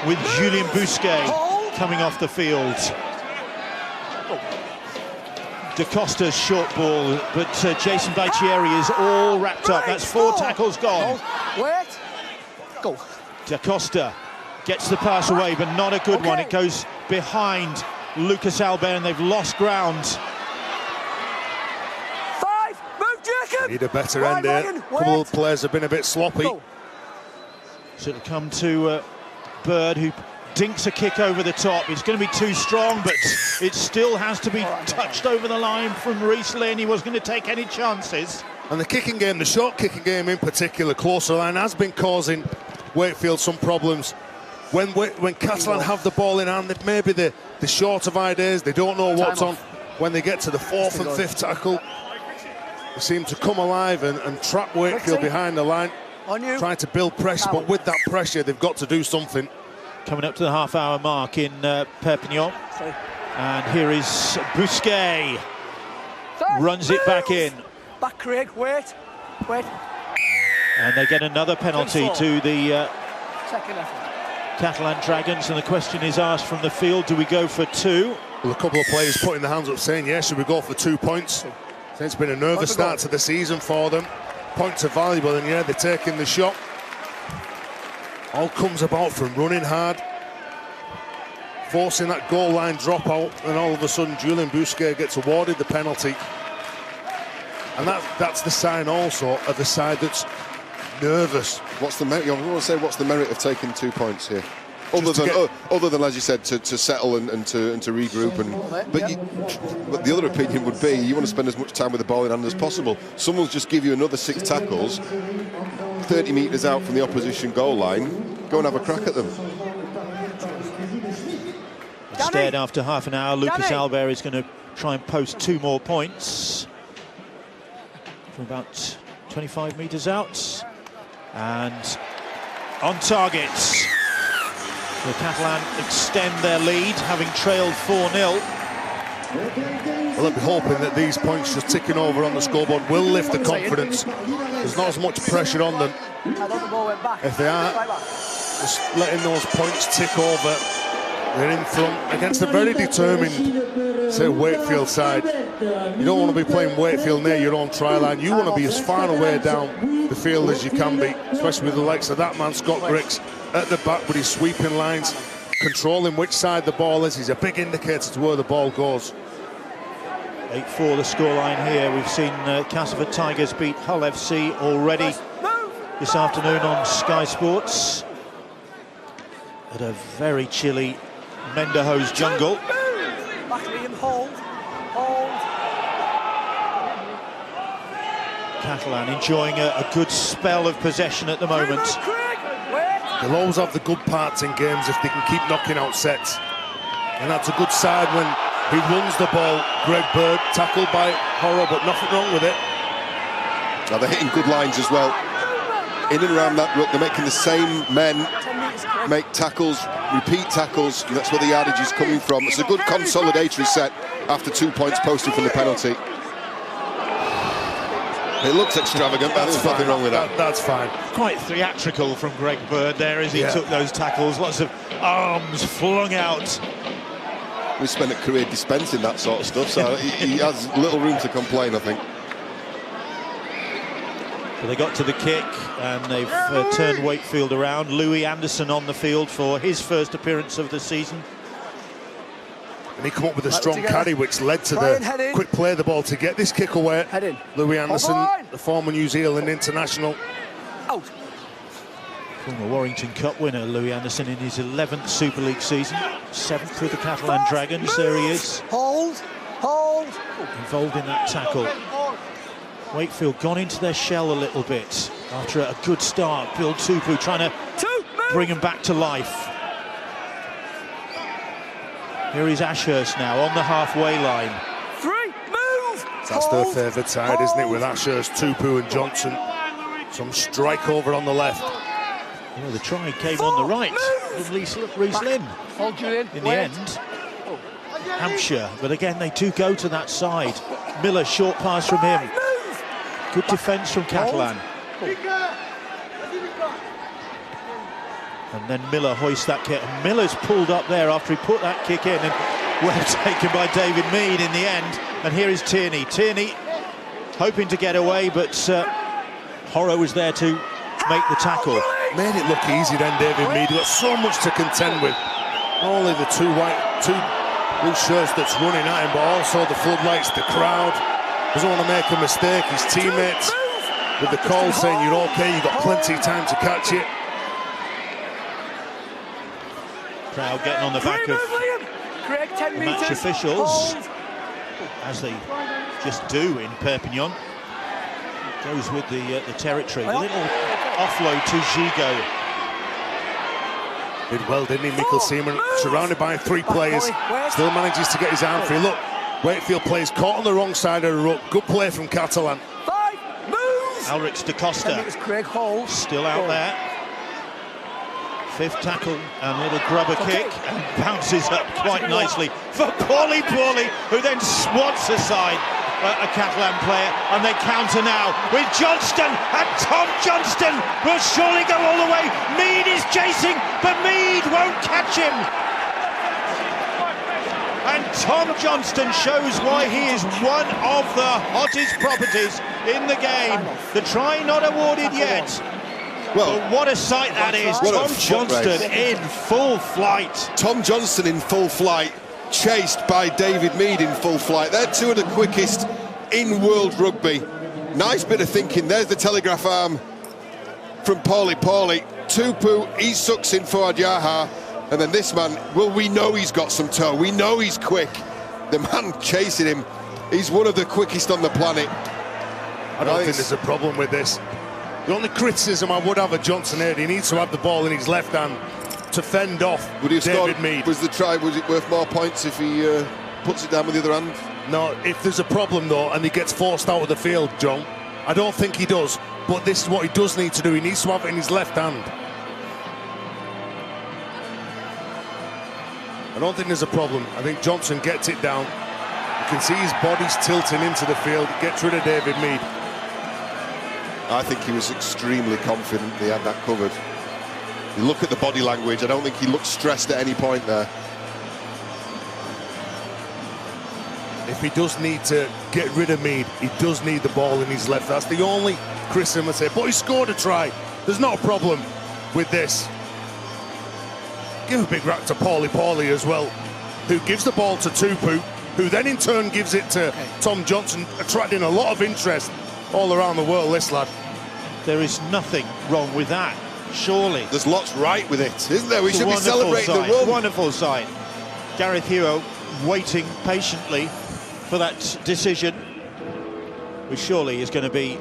with Julien Bousquet coming off the field. Da Costa's short ball, but Jason Baitieri is all wrapped up. That's 4 tackles gone. Wait. Go. Da Costa gets the pass away, but not a good one. It goes behind Lucas Albert, and they've lost ground. 5. Move, Jacob. Need a better end here. A couple of players have been a bit sloppy. So it'll come to Bird, who dinks a kick over the top. It's going to be too strong, but it still has to be touched over the line from Reece Lynn. He wasn't going to take any chances. And the kicking game, the short kicking game in particular, closer line, has been causing Wakefield some problems. When Catalan have the ball in hand, maybe the short of ideas, they don't know what's on. When they get to the 4th and 5th tackle, they seem to come alive and trap Wakefield behind the line, trying to build pressure, but with that pressure, they've got to do something. Coming up to the half-hour mark in Perpignan. And here is Bousquet. Runs it back in. Back, Craig, wait. And they get another penalty to the Second effort. Catalan Dragons, and the question is asked from the field, do we go for 2? Well, a couple of players putting their hands up saying, yes, should we go for 2 points? It's been a nervous start to the season for them. Points are valuable, and yeah, they're taking the shot. All comes about from running hard, forcing that goal line dropout, and all of a sudden Julien Bousquet gets awarded the penalty. And that's the sign also of the side that's nervous. What's the merit? You want to say what's the merit of taking 2 points here? Other than, as you said, to settle and to regroup. But the other opinion would be you want to spend as much time with the ball in hand as possible. Someone's just give you another 6 tackles, 30 metres out from the opposition goal line. Go and have a crack at them. Instead, after half an hour, Lucas Albert is going to try and post 2 more points from about 25 metres out. And on target. The Catalan extend their lead, having trailed 4-0. Well, I'll be hoping that these points just ticking over on the scoreboard will lift the confidence. There's not as much pressure on them. If they are just letting those points tick over, they're in front against a very determined, say, Wakefield side. You don't want to be playing Wakefield near your own try line. You want to be as far away down the field as you can be, especially with the likes of that man, Scott Griggs, at the back with his sweeping lines, controlling which side the ball is. He's a big indicator to where the ball goes. 8-4 the scoreline here. We've seen Castleford Tigers beat Hull FC already this afternoon on Sky Sports at a very chilly Menderhose jungle. Catalan enjoying a good spell of possession at the moment. They'll always have the good parts in games if they can keep knocking out sets. And that's a good side when he runs the ball. Greg Bird, tackled by Horror, but nothing wrong with it. Now they're hitting good lines as well. In and around that ruck, they're making the same men make tackles, repeat tackles, and that's where the yardage is coming from. It's a good consolidatory set after 2 points posted from the penalty. It looks extravagant, but there's nothing wrong with that. That's fine. Quite theatrical from Greg Bird there as he took those tackles. Lots of arms flung out. We spent a career dispensing that sort of stuff, so he has little room to complain, I think. But they got to the kick and they've turned Wakefield around. Louis Anderson on the field for his first appearance of the season. And he come up with a strong carry, which led to the quick play of the ball to get this kick away. Louis Anderson, the former New Zealand international. Out. Former Warrington Cup winner, Louis Anderson, in his 11th Super League season. 7th with the Catalan Dragons, there he is. Hold. Involved in that tackle. Wakefield gone into their shell a little bit after a good start. Bill Tupu trying to bring him back to life. Here is Ashurst now on the halfway line. That's their favoured side, isn't it, with Ashurst, Tupu and Johnson. Some strike over on the left. Well, the try came on the right of Reece Lynn in the end. Hampshire, but again they do go to that side. Miller, short pass from him. Good defence from Catalan. And then Miller hoists that kick. And Miller's pulled up there after he put that kick in, and well taken by David Mead in the end. And here is Tierney. Tierney hoping to get away, but Horrow was there to make the tackle. Made it look easy then, David Mead. He got so much to contend with. Only the two blue shirts that's running at him, but also the floodlights, the crowd. Doesn't want to make a mistake. His teammates with the call saying you're okay, you've got plenty of time to catch it. Crowd getting on the back of the match officials, as they just do in Perpignan. Goes with the territory. A little offload to Gigot. Did well, didn't he? Mikkel Seaman, surrounded by 3 players, still manages to get his arm free. Look, Wakefield plays caught on the wrong side of the ruck. Good play from Catalan. Alrix da Costa still out there. 5th tackle and a little grubber kick, and bounces up quite nicely for Paulie, who then swats aside a Catalan player, and they counter now with Johnston, and Tom Johnston will surely go all the way. Mead is chasing, but Mead won't catch him. And Tom Johnston shows why he is one of the hottest properties in the game. The try not awarded yet. Well, but what a sight that is. Tom Johnston in full flight. Tom Johnston in full flight, chased by David Mead in full flight. They're 2 of the quickest in world rugby. Nice bit of thinking. There's the telegraph arm from Paulie. Tupu, he sucks in Fouad Yaha. And then this man, well, we know he's got some toe. We know he's quick. The man chasing him, he's one of the quickest on the planet. I don't think there's a problem with this. The only criticism I would have of Johnson here, he needs to have the ball in his left hand to fend off David Mead. Was the try, was it worth more points if he puts it down with the other hand? No, if there's a problem though, and he gets forced out of the field, John, I don't think he does, but this is what he does need to do. He needs to have it in his left hand. I don't think there's a problem. I think Johnson gets it down. You can see his body's tilting into the field, gets rid of David Mead. I think he was extremely confident he had that covered. You look at the body language, I don't think he looked stressed at any point there. If he does need to get rid of Mead, he does need the ball in his left. That's the only criticism I say. But he scored a try. There's not a problem with this. Give a big rap to Paulie as well, who gives the ball to Tupu, who then in turn gives it to Tom Johnson, attracting a lot of interest all around the world, this lad. There is nothing wrong with that, surely. There's lots right with it, isn't there? We should be celebrating the run. Wonderful sight. Gareth Hero waiting patiently for that decision, which surely is going to be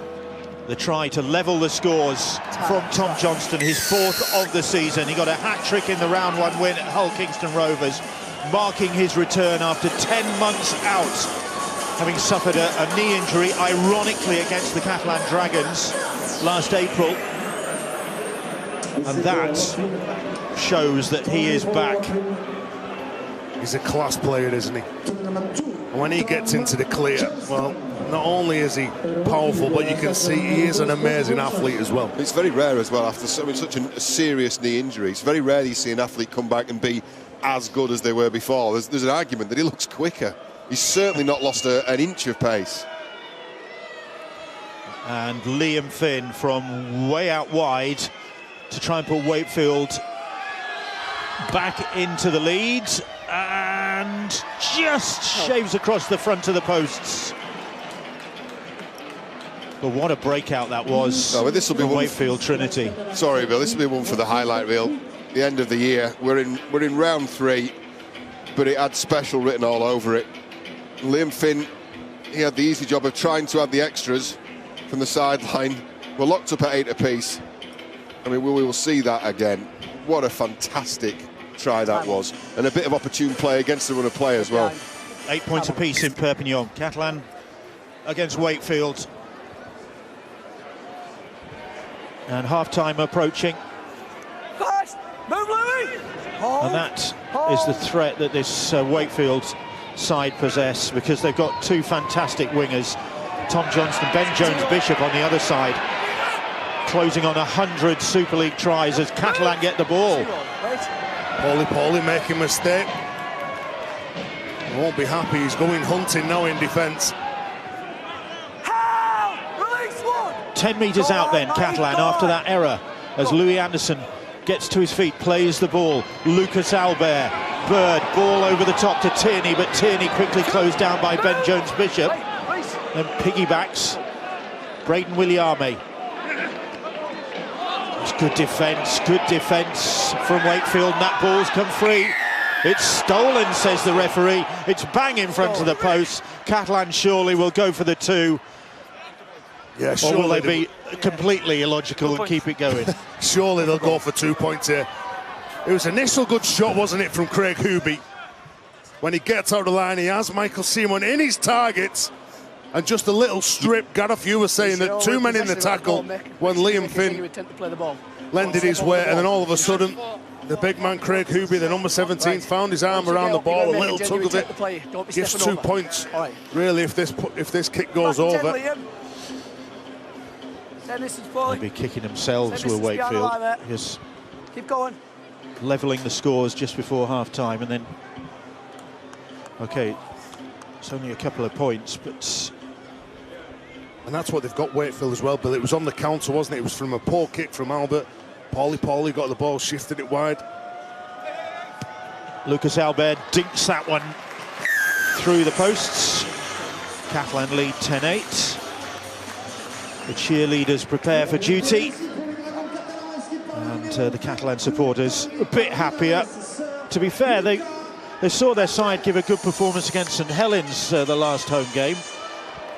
the try to level the scores from Tom Johnston, his 4th of the season. He got a hat-trick in the round 1 win at Hull Kingston Rovers, marking his return after 10 months out, having suffered a knee injury, ironically against the Catalan Dragons last April. And that shows that he is back. He's a class player, isn't he? When he gets into the clear, well, not only is he powerful, but you can see he is an amazing athlete as well. It's very rare as well, after such a serious knee injury. It's very rare you see an athlete come back and be as good as they were before. There's an argument that he looks quicker. He's certainly not lost an inch of pace. And Liam Finn from way out wide to try and put Wakefield back into the lead, and just shaves across the front of the posts. But what a breakout that was. No, this will be Wakefield Trinity. Sorry, Bill, this will be one for the highlight reel. The end of the year. We're in round 3, but it had special written all over it. Liam Finn, he had the easy job of trying to add the extras from the sideline. We're locked up at 8 apiece. I mean, we will see that again. What a fantastic try that was, and a bit of opportune play against the run of play as well. 8 points apiece in Perpignan. Catalan against Wakefield. And half-time approaching. And that is the threat that this Wakefield side possess, because they've got 2 fantastic wingers, Tom Johnston, Ben Jones-Bishop on the other side. closing on 100 Super League tries as Catalan get the ball. Paulie making a mistake. He won't be happy. He's going hunting now in defence. 10 metres out then, Catalan, after that error, as Louis Anderson gets to his feet, plays the ball. Lucas Albert, Bird, ball over the top to Tierney, but Tierney quickly closed down by Ben Jones-Bishop. Then piggybacks Braden Williame. It's good defence from Wakefield, and that ball's come free. It's stolen, says the referee. It's bang in front of the post. Catalan surely will go for the 2. Yeah, or will they be completely illogical and keep it going? Surely they'll go for 2 points here. It was an initial good shot, wasn't it, from Craig Hooby? When he gets out of the line, he has Michael Seaman in his targets, and just a little strip. Gareth, you were saying that 2 men in the tackle when Liam Finn lended his weight, and then all of a sudden, the big man Craig Hooby, the number 17, found his arm around the ball, a little tug of it, gives 2 points. Really, if this kick goes over. They'll be kicking themselves, will Wakefield, because keep going. Levelling the scores just before half-time, and then, okay, it's only a couple of points, but... And that's what they've got Wakefield as well, Bill. It was on the counter, wasn't it? It was from a poor kick from Albert. Paulie got the ball, shifted it wide. Lucas Albert dinks that one through the posts. Catalan lead 10-8. The cheerleaders prepare for duty. And the Catalan supporters a bit happier. To be fair, they saw their side give a good performance against St Helens the last home game.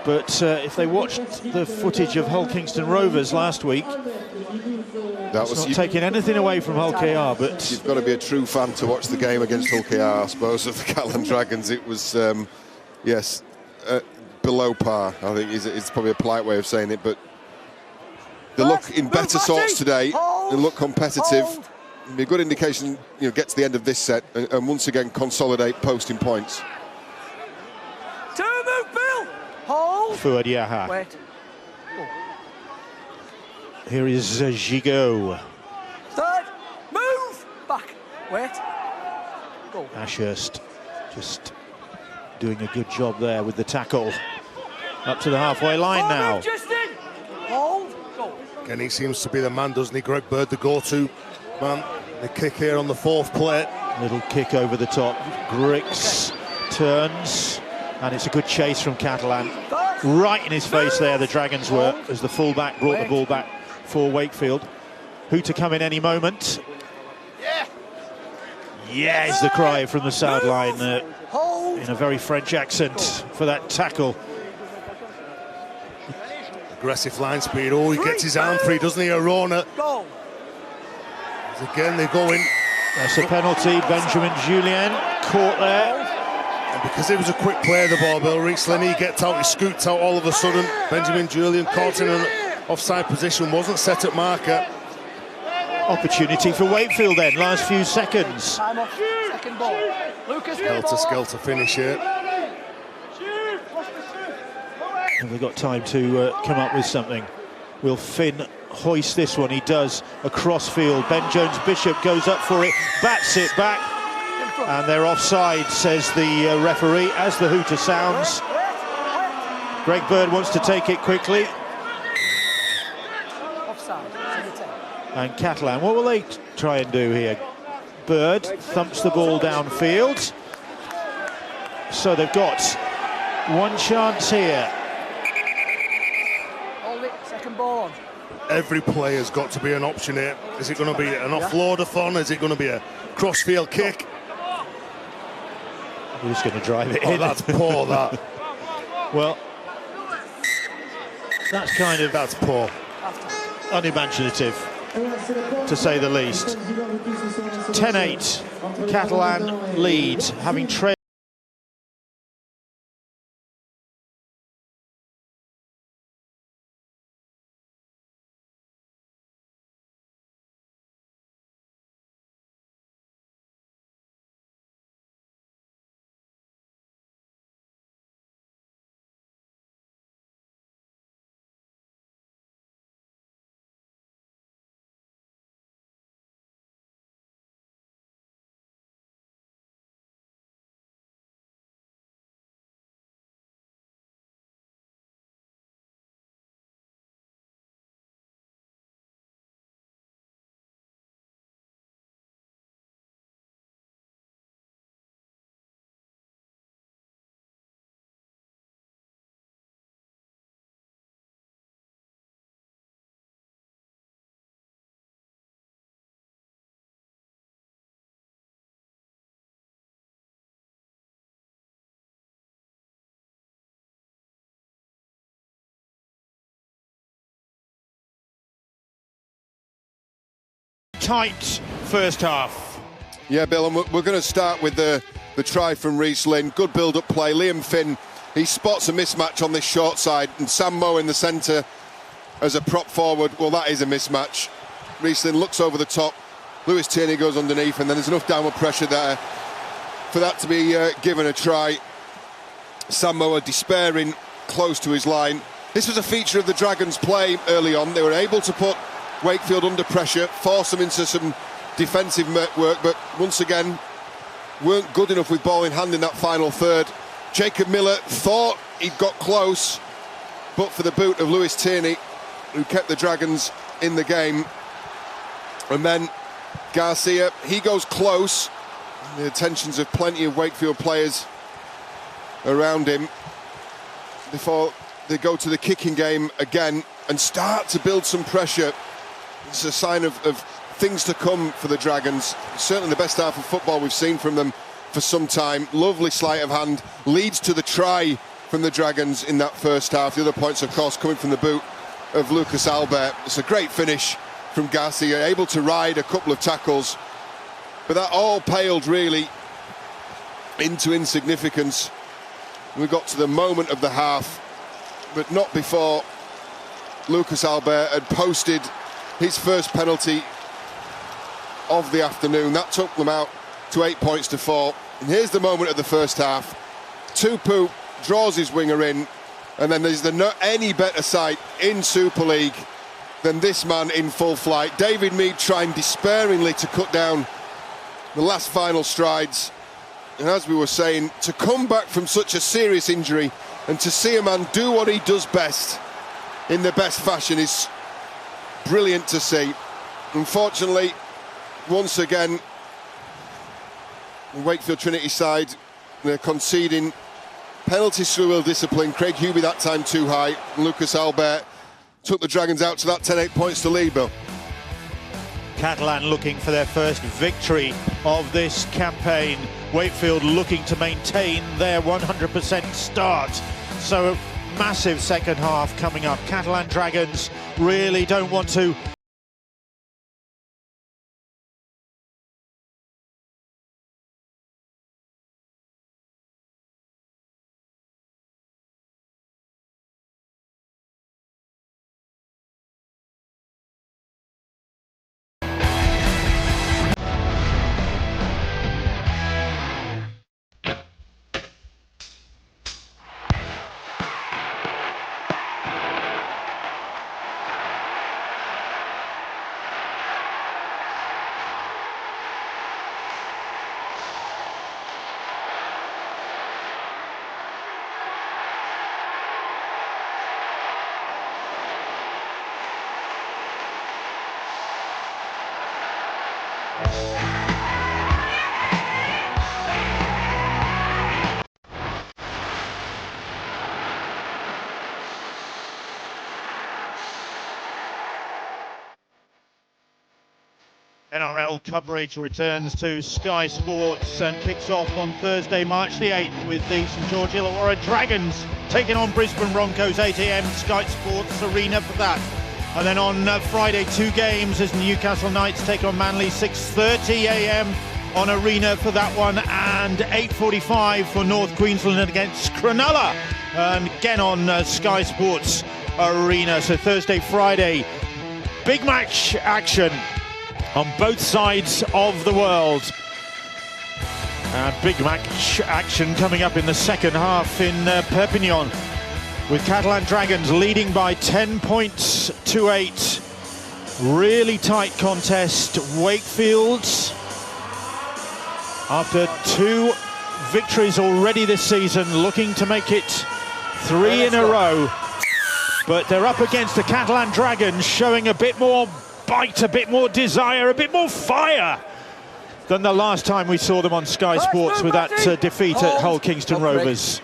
But if they watched the footage of Hull Kingston Rovers last week, that was not taking anything away from Hull KR, but... You've got to be a true fan to watch the game against Hull KR, I suppose, of the Catalan Dragons. It was, yes, below par, I think it's probably a polite way of saying it, but they look in better sorts today. They look competitive. It'll be a good indication, you know, get to the end of this set and once again consolidate posting points. Fuad Yaha. Wait. Here is Gigot. Third, move back. Wait. Go. Ashurst just doing a good job there with the tackle. Up to the halfway line now. Hold. Go. Again, he seems to be the man, doesn't he? Greg Bird, the go-to man. The kick here on the 4th plate. Little kick over the top. Grix turns, and it's a good chase from Catalan. Right in his face there, the Dragons were, as the fullback brought the ball back for Wakefield. Who to come in any moment? Yeah, is the cry from the sideline in a very French accent for that tackle. Aggressive line speed. Oh, he gets his arm free, doesn't he, Arona? Again, they go in. That's a penalty. Benjamin Julien caught there. And because it was a quick play of the ball, Bill, Reece Linney gets out, he scoots out all of a sudden. Benjamin Julien caught in an offside position, wasn't set at marker. Opportunity for Wakefield then, last few seconds. Time off. Second ball. Lucas, Helter-skelter finish here. Have they got time to come up with something? Will Finn hoist this one? He does, across field. Ben Jones-Bishop goes up for it, bats it back. And they're offside, says the referee, as the hooter sounds. Greg Bird wants to take it quickly. Offside. And Catalan, what will they try and do here? Bird thumps the ball downfield. So they've got one chance here. Hold it, second ball on. Every player's got to be an option here. Is it going to be an offload-a-thon? Is it going to be a cross-field kick? Who's going to drive it in? Oh, that's poor, that. Well, that's kind of... That's poor. Unimaginative, to say the least. 10-8, Catalan lead, having trailed. tight first half. Yeah, Bill, and we're going to start with the try from Reece Lynn. Good build-up play. Liam Finn, he spots a mismatch on this short side, and Sam Moe in the centre as a prop forward. Well, that is a mismatch. Reece Lynn looks over the top. Lewis Tierney goes underneath, and then there's enough downward pressure there for that to be given a try. Sam Moe despairing, close to his line. This was a feature of the Dragons' play early on. They were able to put Wakefield under pressure, force them into some defensive work, but once again weren't good enough with ball in hand in that final third. Jacob Miller thought he'd got close, but for the boot of Lewis Tierney, who kept the Dragons in the game. And then Garcia, he goes close. The attentions of plenty of Wakefield players around him before they go to the kicking game again and start to build some pressure. It's a sign of things to come for the Dragons. Certainly the best half of football we've seen from them for some time. Lovely sleight of hand, leads to the try from the Dragons in that first half. The other points, of course, coming from the boot of Lucas Albert. It's a great finish from Garcia, able to ride a couple of tackles, but that all paled really into insignificance. We got to the moment of the half, but not before Lucas Albert had posted his first penalty of the afternoon. That took them out to 8 points to 4. And here's the moment of the first half. Tupu draws his winger in, and then there's any better sight in Super League than this man in full flight. David Mead trying despairingly to cut down the last final strides. And as we were saying, to come back from such a serious injury and to see a man do what he does best in the best fashion is brilliant to see. Unfortunately, once again, the Wakefield Trinity side, they're conceding penalties through ill discipline. Craig Hubie that time too high. Lucas Albert took the Dragons out to that 10-8 points to lead, Bill. Catalan looking for their first victory of this campaign. Wakefield looking to maintain their 100% start. So massive second half coming up. Catalan Dragons really don't want to NRL coverage returns to Sky Sports and kicks off on Thursday, March the 8th with the St George Illawarra Dragons taking on Brisbane Broncos, 8 AM, Sky Sports Arena for that. And then on Friday, 2 games as Newcastle Knights take on Manly, 6:30 AM on Arena for that one, and 8:45 for North Queensland against Cronulla, and again on Sky Sports Arena. So Thursday, Friday, big match action on both sides of the world. Big match action coming up in the second half in Perpignan, with Catalan Dragons leading by 10 points to 8. Really tight contest. Wakefield, after 2 victories already this season, looking to make it 3 in a row. But they're up against the Catalan Dragons, showing a bit more bite, a bit more desire, a bit more fire than the last time we saw them on Sky Sports with that defeat at Hull Kingston Rovers.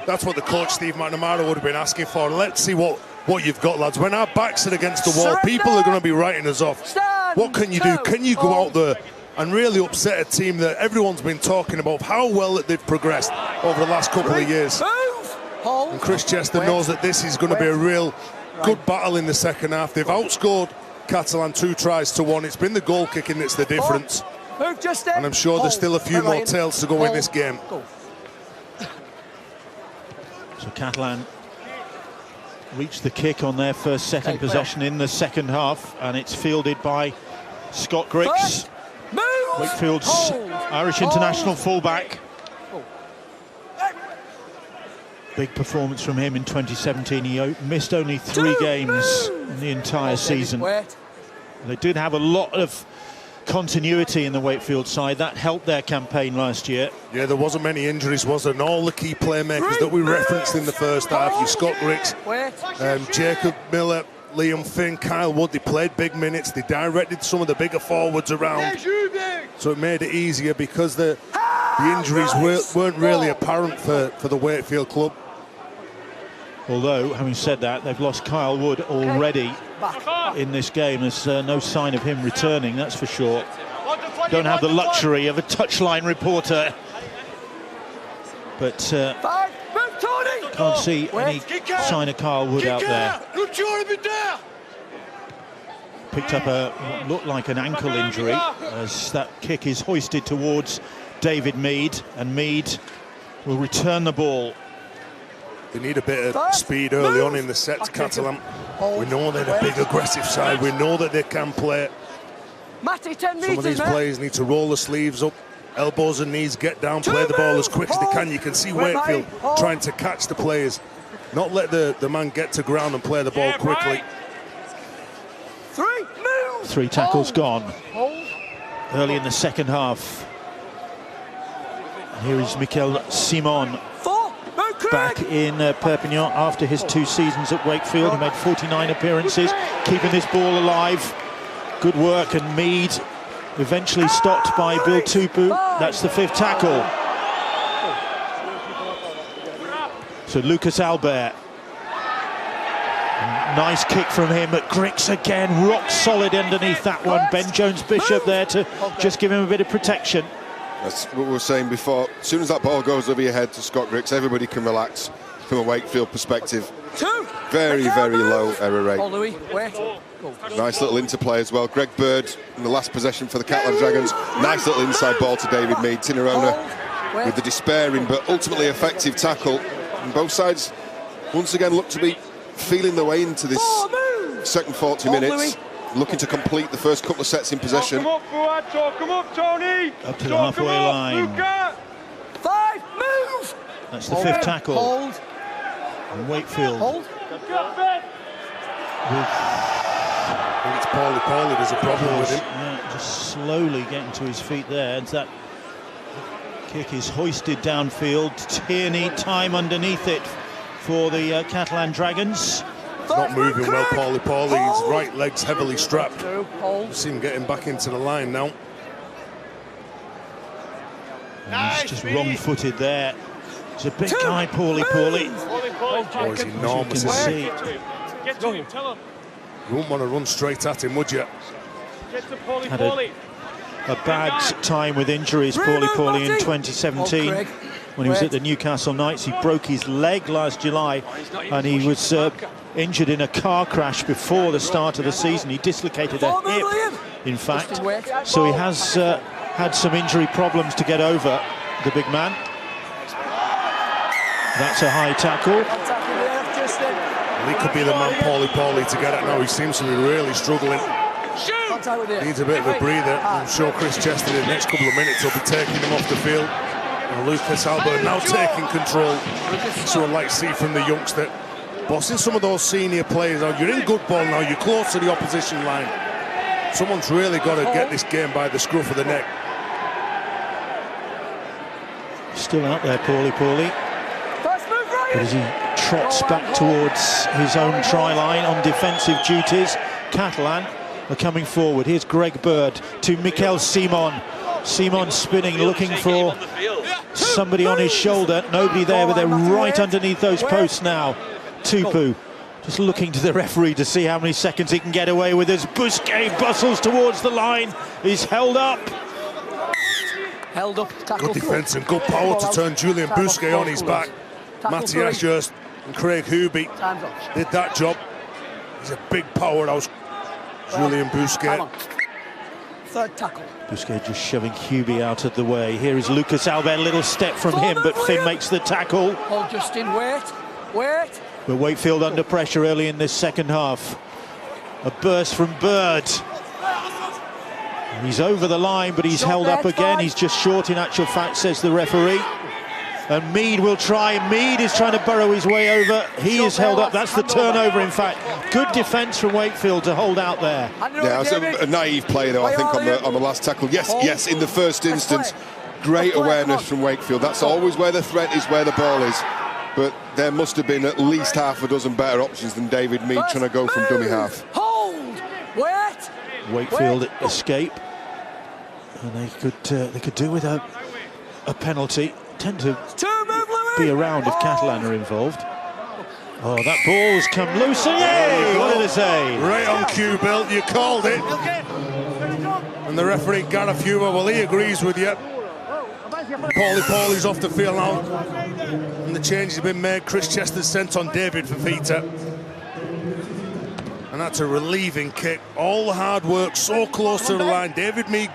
That's what the coach, Steve McNamara, would have been asking for. Let's see what you've got, lads. When our backs are against the wall, people are going to be writing us off. What can you do? Can you go out there and really upset a team that everyone's been talking about, how well that they've progressed over the last couple of years? And Chris Chester knows that this is going to be a real good battle in the second half. They've outscored Catalan 2 tries to 1. It's been the goal kicking that's the difference. Move just in. And I'm sure there's still a few more tails to go in this game. So Catalan reached the kick on their first setting possession in the second half, and it's fielded by Scott Griggs, Wakefield's Irish international fullback. Big performance from him in 2017. He missed only 3 games in the entire season. They did have a lot of continuity in the Wakefield side. That helped their campaign last year. Yeah, there wasn't many injuries, was there? And all the key playmakers that we referenced in the first half, you Scott Griggs, Jacob Miller, Liam Finn, Kyle Wood, they played big minutes. They directed some of the bigger forwards around. So it made it easier because the injuries weren't really apparent for the Wakefield club. Although, having said that, they've lost Kyle Wood already in this game. There's no sign of him returning, that's for sure. Don't have the luxury of a touchline reporter. But can't see any sign of Kyle Wood out there. Picked up what looked like an ankle injury as that kick is hoisted towards David Mead, and Mead will return the ball. They need a bit of speed early on in the set, Catalan. We know they're a big aggressive side. We know that they can play. Some of these players need to roll the sleeves up, elbows and knees, get down, play the ball as quick as they can. You can see Wakefield trying to catch the players, not let the man get to ground and play the ball quickly. 3 tackles gone early in the second half. Here is Mikel Simon, back in Perpignan after his 2 seasons at Wakefield. He made 49 appearances, keeping this ball alive. Good work, and Mead eventually stopped by Bill Tupu. That's the 5th tackle. So Lucas Albert. Nice kick from him, but Griggs again, rock solid underneath that one. Ben Jones-Bishop there to just give him a bit of protection. That's what we were saying before. As soon as that ball goes over your head to Scott Griggs, everybody can relax from a Wakefield perspective. Very, very low error rate. Nice little interplay as well. Greg Bird in the last possession for the Catalan Dragons. Nice little inside ball to David Mead. Tinarona with the despairing but ultimately effective tackle. And both sides once again look to be feeling their way into this second 40 minutes. Looking to complete the first couple of sets in possession. Come up, Tony. Up to the halfway line. 5, move! That's the 5th tackle. And Wakefield. I think it's Paulie. There's a problem with him. Yeah, just slowly getting to his feet there. And that kick is hoisted downfield. Tierney, time underneath it for the Catalan Dragons. Not moving well, Paulie. His right leg's heavily strapped. See him getting back into the line now. And he's just wrong-footed there. He's a big guy, Paulie. Oh, he's enormous. Get to him, tell him. You wouldn't want to run straight at him, would you? Get to Paulie. Had a bad time with injuries, Paulie in 2017. When he was at the Newcastle Knights, he broke his leg last July, and he was injured in a car crash before the start of the season. He dislocated a hip, in fact, so he has had some injury problems to get over, the big man. That's a high tackle. Well, he could be the man, Paulie, to get it now. He seems to be really struggling. Needs a bit of a breather. I'm sure Chris Chester in the next couple of minutes will be taking him off the field. And Lucas Albert now taking control. So I'd like to see from the youngster, bossing some of those senior players out. You're in good ball now, you're close to the opposition line. Someone's really got to get this game by the scruff of the neck. Still out there, Paulie. But as he trots back towards his own try line on defensive duties, Catalan are coming forward. Here's Greg Bird to Mikel Simon. Simon spinning, looking for somebody on his shoulder. Nobody there, but they're right underneath those posts now. Tupu just looking to the referee to see how many seconds he can get away with as Busquet bustles towards the line. He's held up. Good defence and good power to turn Julian Busquet on his back. Matthias Just and Craig Hooby did that job. He's a big powerhouse. Julian Bousquet. Come on. Third tackle. Bousquet just shoving Hubie out of the way. Here is Lucas Albert, little step from him, but Finn makes the tackle. Hold Justin, wait. But Wakefield under pressure early in this second half. A burst from Bird. He's over the line, but he's held up again. He's just short in actual fact, says the referee. And Mead will try. Mead is trying to burrow his way over. He is held up. That's the turnover, in fact. Good defence from Wakefield to hold out there. Yeah, it was a naive play, though, I think, on the last tackle. Yes, in the first instance, great awareness from Wakefield. That's always where the threat is, where the ball is. But there must have been at least half a dozen better options than David Mead trying to go from dummy half. Hold! Wait! Wakefield escape. And they could do with a penalty. Tend to be around if Catalan are involved. Oh, that ball's come loose. Yay! What did I say? Right on cue, Bill. You called it. And the referee, Gareth Huber, well, he agrees with you. Paulie's off the field now. And the change has been made. Chris Chester's sent on David Fafita. And that's a relieving kick. All the hard work, so close to the line. David Mead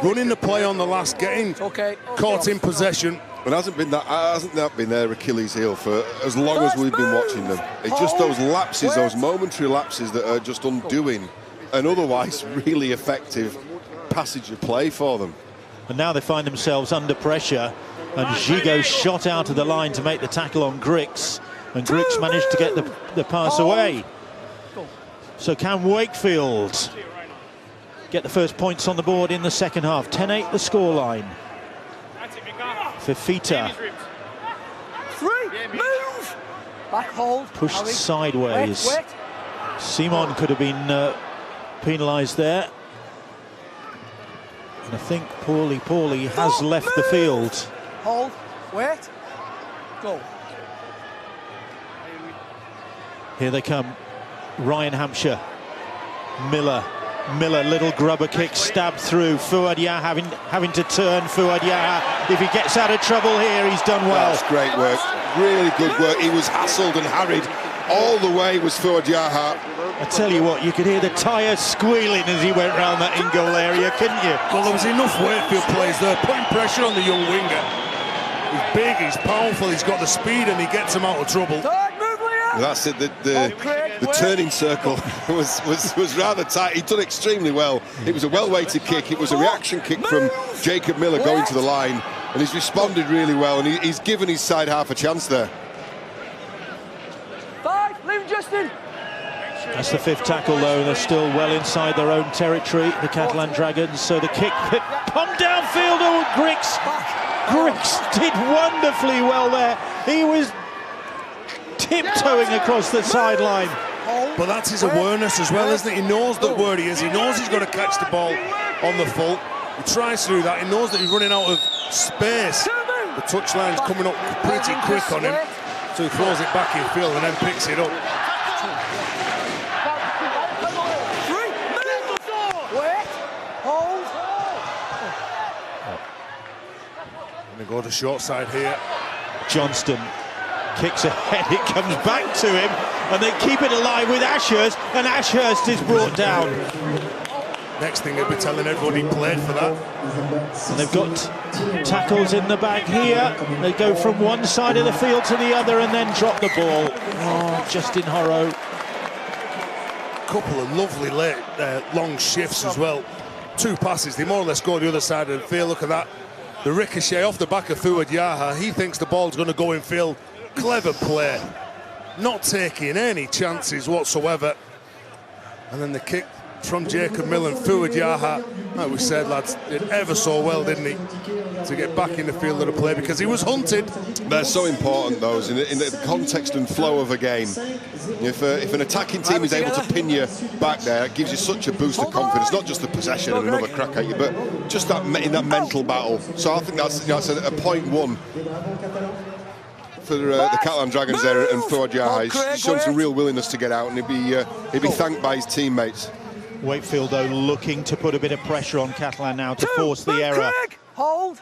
running the play on the last, getting caught in possession. But hasn't that been their Achilles heel for as long as we've been watching them? It's just those lapses, those momentary lapses that are just undoing an otherwise really effective passage of play for them. And now they find themselves under pressure, and Gigot shot out of the line to make the tackle on Grix, and Grix managed to get the pass away. So can Wakefield get the first points on the board in the second half? 10-8 the scoreline. Fafita. Move! Back hold. Pushed sideways. Wait. Simon could have been penalised there. And I think Paulie has left the field. Hold. Wait. Go. Here they come. Ryan Hampshire. Miller, little grubber kick, stabbed through. Fouad Yaha having to turn. Fouad Yaha, if he gets out of trouble here, he's done well. That's great work, really good work. He was hassled and harried all the way, was Fouad Yaha. I tell you what, you could hear the tyres squealing as he went round that in-goal area, couldn't you? Well, there was enough Wakefield players there, putting pressure on the young winger. He's big, he's powerful, he's got the speed, and he gets him out of trouble. That's it. The turning circle was rather tight. He'd done extremely well. It was a well-weighted kick. It was a reaction kick from Jacob Miller going to the line, and he's responded really well. And he's given his side half a chance there. 5, leave Justin. That's the fifth tackle, though. They're still well inside their own territory, the Catalan Dragons. So the kick pumped downfield. Oh, Grix did wonderfully well there. He was tiptoeing across the sideline. But that's his awareness as well, isn't it? He knows that where he is. He knows he's got to catch the ball on the full. He tries to do that. He knows that he's running out of space. The touchline's coming up pretty quick on him. So he throws it back in field and then picks it up. And they go to short side here. Johnston kicks ahead, it comes back to him, and they keep it alive with Ashurst, and Ashurst is brought down. Next thing they'll be telling everybody he played for that. And they've got tackles in the bag here. They go from one side of the field to the other and then drop the ball. Oh, Justin Horrow. Couple of lovely late long shifts as well. 2 passes, they more or less go the other side of the field. Look at that. The ricochet off the back of Fouad Yaha. He thinks the ball's going to go in field. Clever play, not taking any chances whatsoever. And then the kick from Jacob Miller and Fouad Yaha, like we said, lads, did ever so well, didn't he, to get back in the field of the play, because he was hunted. They're so important, those, in the context and flow of a game. If an attacking team is able to pin you back there, it gives you such a boost of confidence, not just the possession and another crack at you, but just that in that mental battle. So I think that's a point one for the Catalan Dragons there, and Fouad Yaha. He's shown some real willingness to get out, and he'd be thanked by his teammates. Wakefield, though, looking to put a bit of pressure on Catalan now to force the error. Hold,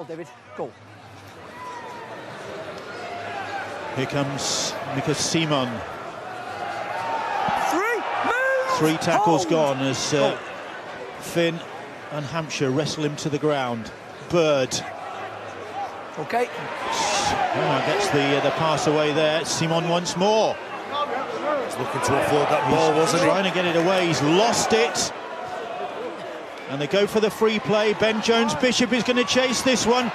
David, go. Here comes Nicolas Simon. 3, move! 3 tackles gone as Finn and Hampshire wrestle him to the ground. Bird. Okay. Gets the pass away there. Simon once more. He's looking to offload that ball, wasn't he? Trying to get it away. He's lost it. And they go for the free play. Ben Jones-Bishop is going to chase this one.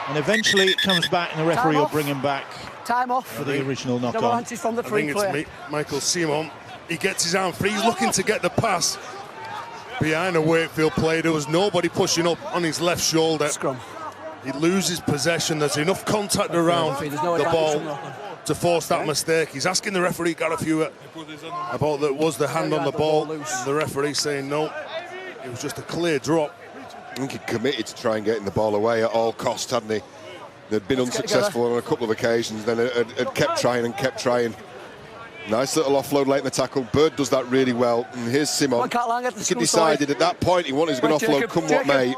And eventually it comes back, and the referee will bring him back. Time off. For the original knock-on. From the free I think it's Michael Simon. He gets his arm free. He's looking to get the pass behind a Wakefield player. There was nobody pushing up on his left shoulder. Scrum. He loses possession. There's enough contact around the ball to force that mistake. He's asking the referee, Gareth, about that was the hand on the ball. The referee saying no, it was just a clear drop. I think he committed to try and getting the ball away at all costs, hadn't he? They'd been unsuccessful on a couple of occasions, then had kept trying and kept trying. Nice little offload late in the tackle. Bird does that really well. And here's Simon. He decided at that point he wanted to go offload, come what may.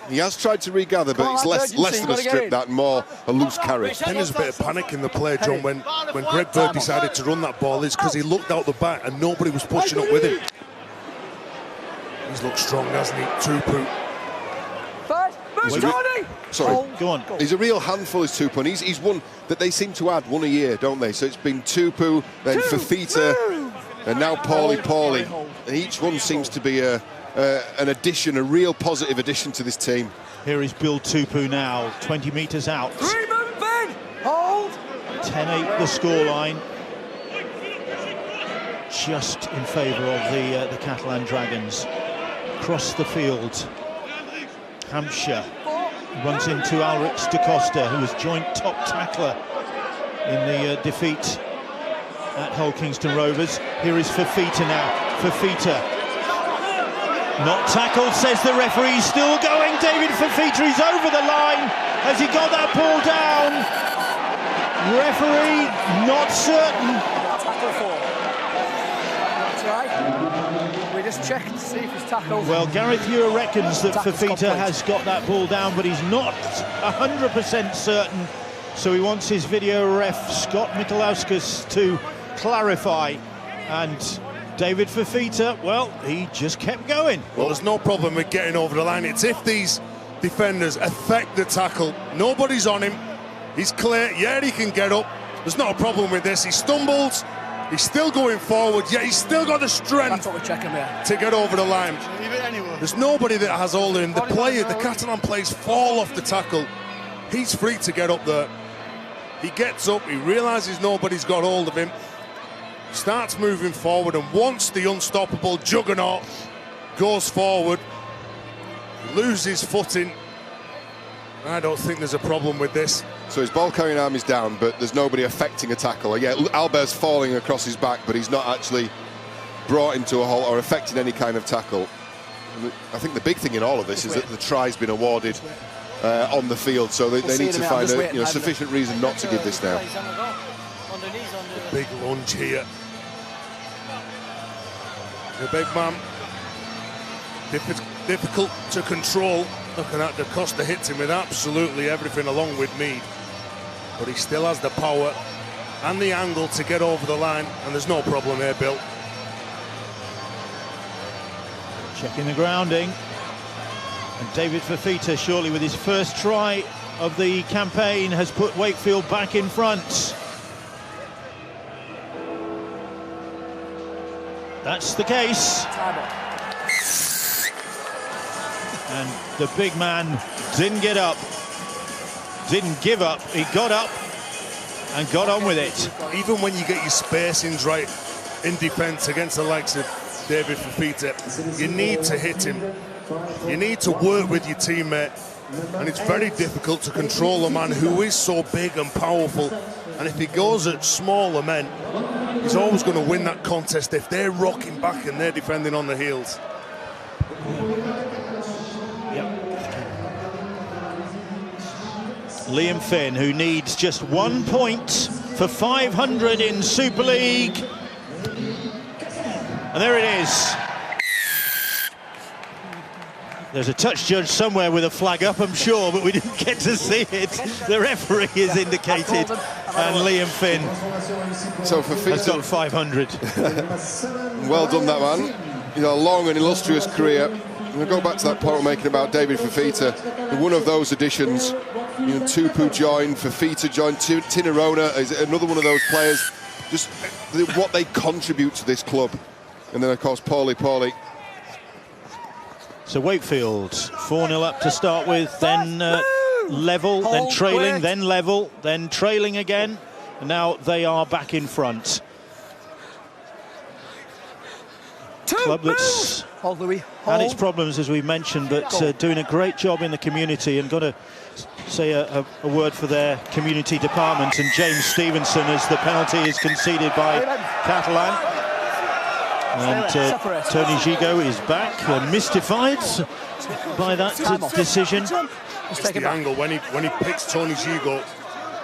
He has tried to regather, but it's less than a strip, that, and more a loose carry. I think there's a bit of panic in the play, John, when Greg Bird decided to run that ball. It's because he looked out the back and nobody was pushing up with him. He's looked strong, hasn't he? Tupu. Sorry, go on. He's a real handful, is Tupu. He's one that they seem to add one a year, don't they? So it's been Tupu, then Fafita, and now Paulie. And each one seems to be an addition, a real positive addition to this team. Here is Bill Tupu now, 20 metres out. Hold. 10-8 the scoreline. Just in favour of the Catalan Dragons. Across the field, Hampshire runs into Alrix da Costa, who was joint top tackler in the defeat at Hull Kingston Rovers. Here is Fafita now. Fafita. Not tackled, says the referee. Still going. David Fafita is over the line. Has he got that ball down? Referee not certain. That's right. We just checked to see if he's tackled. Well, Gareth Ewer reckons that Fafita has got that ball down, but he's not 100% certain. So he wants his video ref, Scott Mikolauskas, to clarify. And David Fafita, well, he just kept going. Well, there's no problem with getting over the line. It's if these defenders affect the tackle. Nobody's on him. He's clear. Yeah, he can get up. There's not a problem with this. He stumbles. He's still going forward. Yeah, he's still got the strength to get over the line. There's nobody that has hold of him. The Catalan players fall off the tackle. He's free to get up there. He gets up. He realises nobody's got hold of him. Starts moving forward, and once the unstoppable juggernaut goes forward, he loses footing. I don't think there's a problem with this. So his ball carrying arm is down, but there's nobody affecting a tackle. Yeah, Albert's falling across his back, but he's not actually brought into a halt or affecting any kind of tackle. I think the big thing in all of this is that the try's been awarded on the field, so they need to find a sufficient reason not to give this now. Big lunge here. The big man, difficult to control. Looking at da Costa, hits him with absolutely everything along with Mead. But he still has the power and the angle to get over the line, and there's no problem here, Bill. Checking the grounding. And David Fafita, surely with his first try of the campaign, has put Wakefield back in front. That's the case. And the big man didn't get up, didn't give up. He got up and got on with it. Even when you get your spacings right in defence against the likes of David Fafita, you need to hit him. You need to work with your teammate. And it's very difficult to control a man who is so big and powerful. And if he goes at smaller men, he's always going to win that contest if they're rocking back and they're defending on the heels. Liam Finn, who needs just 1 point for 500 in Super League. And there it is. There's a touch judge somewhere with a flag up, I'm sure, but we didn't get to see it. The referee has indicated and Liam Finn So for has got Fifita, 500. well done that man. You know, a long and illustrious career. And we'll go back to that point we're making about David Fifita. One of those additions, you know, Tupu joined, Fifita joined, Tinarona is another one of those players. Just what they contribute to this club. And then, of course, Paulie. So Wakefield 4-0 up to start with, then level, then trailing, then level, then trailing again, and now they are back in front. Club that's had its problems, as we mentioned, but doing a great job in the community, and got to say a word for their community department and James Stevenson, as the penalty is conceded by Catalan. And Tony Gigot is back, mystified by that decision. It's the angle when he picks Tony Gigot,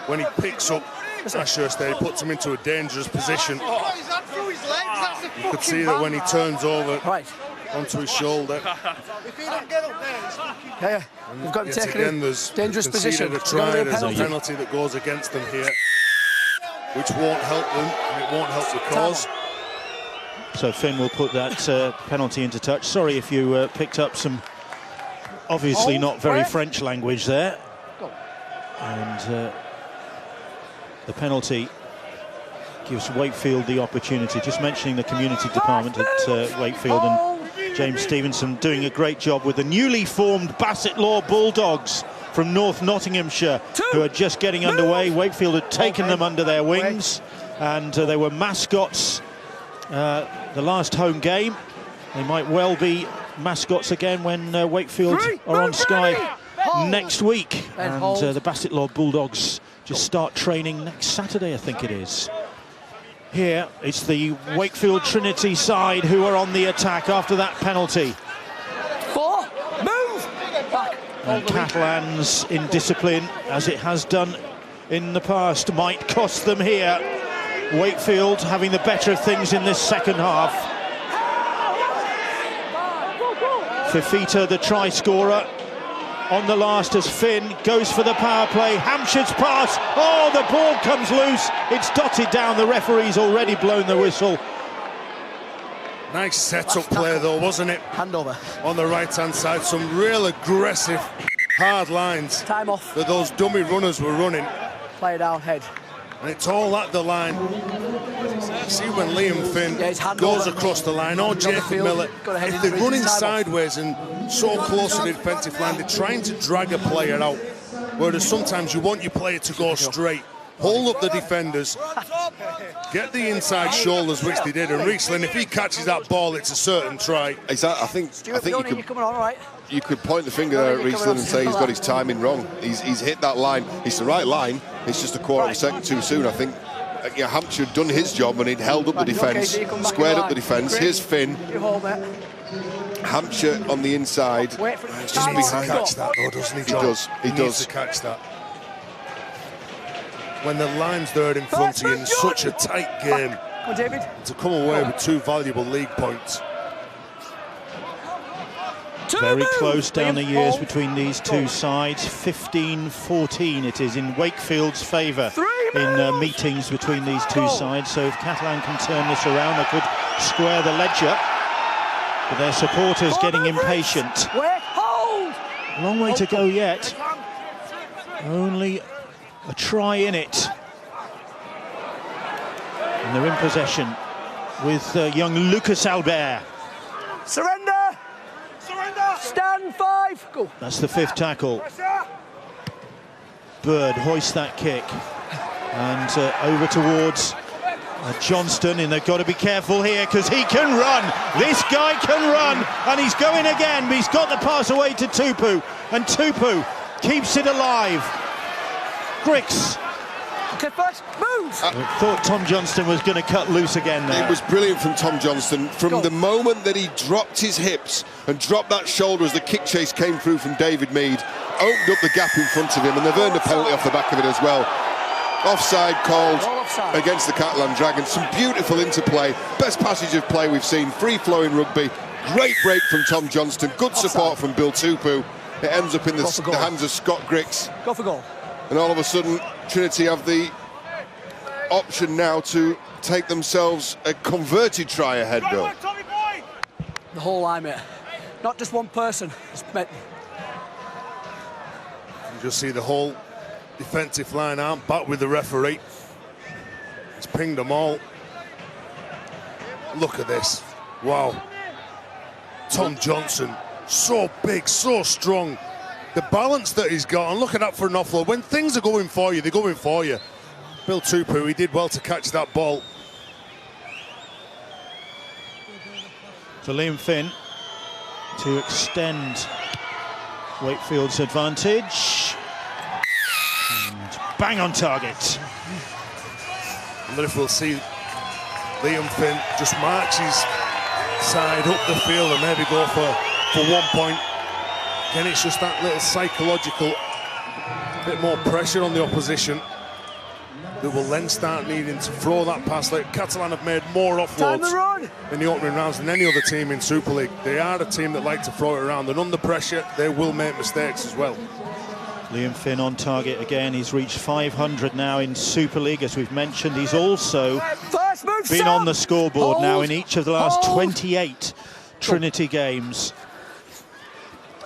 when he picks up Ashurst there, he puts him into a dangerous position. You could see that when he turns over onto his shoulder. Yeah, we've got to take it in. Dangerous position. There's a penalty that goes against them here, which won't help them, and it won't help the cause. So Finn will put that penalty into touch. Sorry if you picked up some obviously not very French language there. And the penalty gives Wakefield the opportunity. Just mentioning the community department at Wakefield, and James Stevenson doing a great job with the newly formed Basset Law Bulldogs from North Nottinghamshire, who are just getting underway. Wakefield had taken them under their wings, and they were mascots the last home game. They might well be mascots again when Wakefield are on Sky next week. And the Basset Law Bulldogs just start training next Saturday, I think it is. Here, it's the Wakefield Trinity side who are on the attack after that penalty. And Catalan's indiscipline, as it has done in the past, might cost them here. Wakefield having the better of things in this second half. Fifita, the try scorer, on the last as Finn goes for the power play. Hampshire's pass. Oh, the ball comes loose. It's dotted down. The referee's already blown the whistle. Nice set-up play, though, wasn't it? Handover. On the right-hand side, some real aggressive, hard lines. Time off. That those dummy runners were running. Play it out, head. And it's all at the line. See when Liam Finn goes across the line, or Jacob Miller, if they're running sideways and so close to the defensive line, they're trying to drag a player out. Whereas sometimes you want your player to go straight, hold up the defenders, get the inside shoulders, which they did. And Riesling, if he catches that ball, it's a certain try. Exactly. I think you could point the finger there at Riesling and say he's got his timing wrong. He's hit that line. It's the right line. It's just a quarter of a second too soon. I think Hampshire had done his job when he'd held up the defence, squared up the defence. Here's Finn. Hampshire on the inside. It's just needs to catch that, though, doesn't he, John? He does to catch that. When the line's there in front of you in such a tight game, to come away with 2 valuable league points. Very close down the years between these two sides. 15-14 it is in Wakefield's favour in meetings between these two sides. So if Catalan can turn this around, they could square the ledger. But their supporters getting impatient. Long way to go yet. Only a try in it. And they're in possession with young Lucas Albert. Surrender! Stand 5! Go. That's the 5th tackle. Bird hoists that kick. And over towards Johnston, and they've got to be careful here because he can run. This guy can run, and he's going again, but he's got the pass away to Tupu, and Tupu keeps it alive. Grix. I thought Tom Johnston was going to cut loose again there. It was brilliant from Tom Johnston. From the moment that he dropped his hips and dropped that shoulder as the kick chase came through from David Mead, opened up the gap in front of him, and they've earned a penalty off the back of it as well. Offside called against the Catalan Dragons. Some beautiful interplay. Best passage of play we've seen. Free-flowing rugby. Great break from Tom Johnston. Good support from Bill Tupu. It ends up in the hands of Scott Grix. Go for goal. And all of a sudden, Trinity have the option now to take themselves a converted try ahead, Bill. The whole line, mate. Not just one person. It's meant. You just see the whole defensive line out, back with the referee. He's pinged them all. Look at this. Wow. Tom Johnson, so big, so strong. The balance that he's got, and look at that for an offload. When things are going for you, they're going for you. Bill Tupu, he did well to catch that ball. So Liam Finn to extend Wakefield's advantage. And bang on target. I wonder if we'll see Liam Finn just march his side up the field and maybe go for 1 point. Again, it's just that little psychological bit more pressure on the opposition that will then start needing to throw that pass. Like Catalan have made more offloads in the opening rounds than any other team in Super League. They are a team that like to throw it around, and under pressure they will make mistakes as well. Liam Finn on target again. He's reached 500 now in Super League, as we've mentioned. He's also been on the scoreboard now in each of the last 28 Trinity games.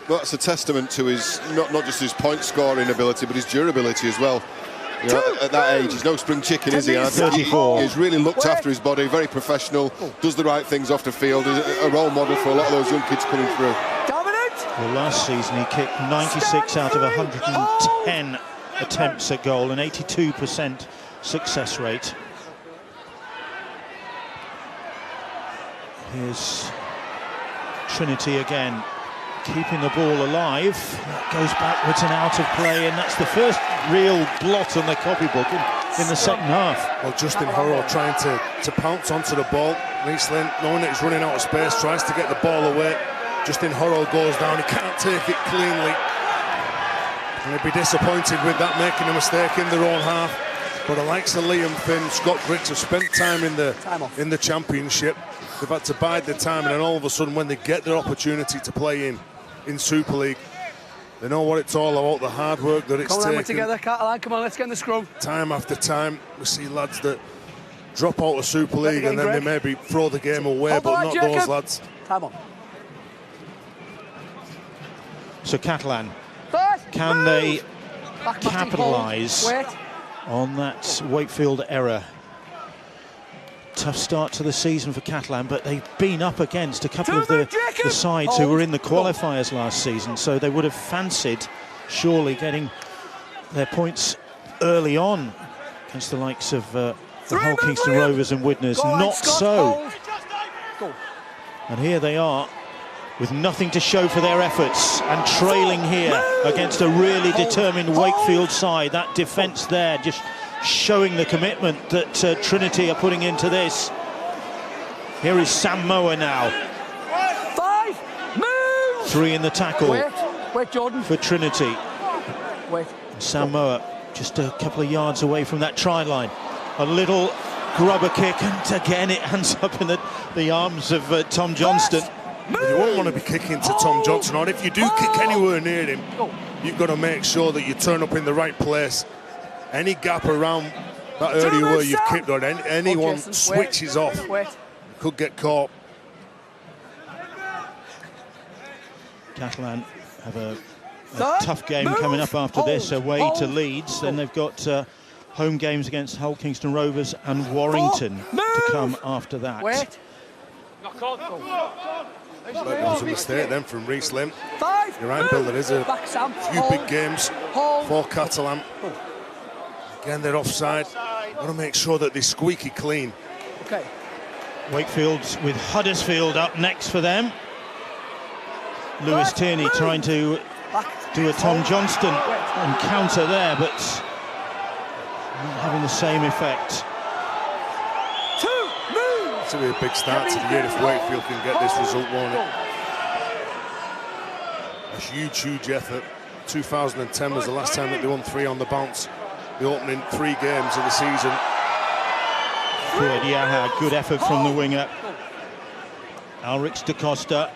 Well, that's a testament to his, not just his point scoring ability, but his durability as well. You know, at that age, he's no spring chicken, is he? 34. He's really looked after his body, very professional, does the right things off the field, is a role model for a lot of those young kids coming through. Well, last season he kicked 96 out of 110 attempts at goal, an 82% success rate. Here's Trinity again, keeping the ball alive. That goes backwards and out of play, and that's the first real blot on the copybook in the second half. Well, Justin Hurrell trying to pounce onto the ball. Riesling, knowing that he's running out of space, tries to get the ball away. Justin Hurrell goes down, he can't take it cleanly. And he'd be disappointed with that, making a mistake in their own half. But the likes of Liam Finn, Scott Griggs have spent time in the championship. They've had to bide their time, and then all of a sudden when they get their opportunity to play in Super League, they know what it's all about, the hard work that it's taken. We're together, Catalan, come on, let's get in the scrum. Time after time, we see lads that drop out of Super League and then they maybe throw the game away, but not those lads. Time on. So Catalan, can they capitalise on that Wakefield error? Tough start to the season for Catalan, but they've been up against a couple of the sides who were in the qualifiers last season, so they would have fancied surely getting their points early on against the likes of the Hull Kingston Rovers and Widnes. Not so. And here they are with nothing to show for their efforts and trailing here against a really determined Wakefield side. That defence there just showing the commitment that Trinity are putting into this. Here is Sam Mower now. 5, move! 3 in the tackle. Wait, Jordan. For Trinity. Wait. Sam Mower just a couple of yards away from that try line. A little grubber kick, and again it ends up in the arms of Tom Johnston. But you won't want to be kicking to Tom Johnson, or if you do kick anywhere near him, you've got to make sure that you turn up in the right place. Any gap around that area where you've kicked, or anyone switches off, could get caught. Catalan have a tough game coming up after this, away to Leeds. Then they've got home games against Hull Kingston Rovers and Warrington to come after that. There was a mistake then from Riesling. You're right, Bill, there is a few big games for Catalan. Again, they're offside. Want to make sure that they're squeaky clean. Okay. Wakefield with Huddersfield up next for them. Lewis Tierney trying to do a Tom Johnston and counter there, but not having the same effect. It's going to be a big start to the year if Wakefield can get this result, won't it? A huge, huge effort. 2010 was the last time that they won 3 on the bounce. The opening 3 games of the season. Fouad Yaha, good effort from the winger. Alrix da Costa.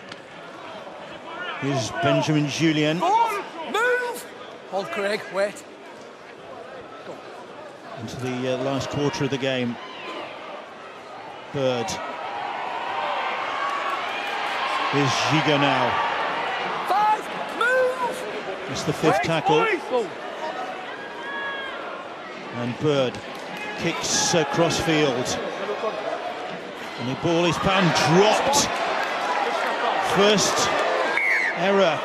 Here's Benjamin Julien. Move! Hold Craig, wait. Go. into the last quarter of the game. Bird. Here's Gigot now. 5, move! It's the 5th tackle. And Bird kicks cross-field. And the ball is dropped. First error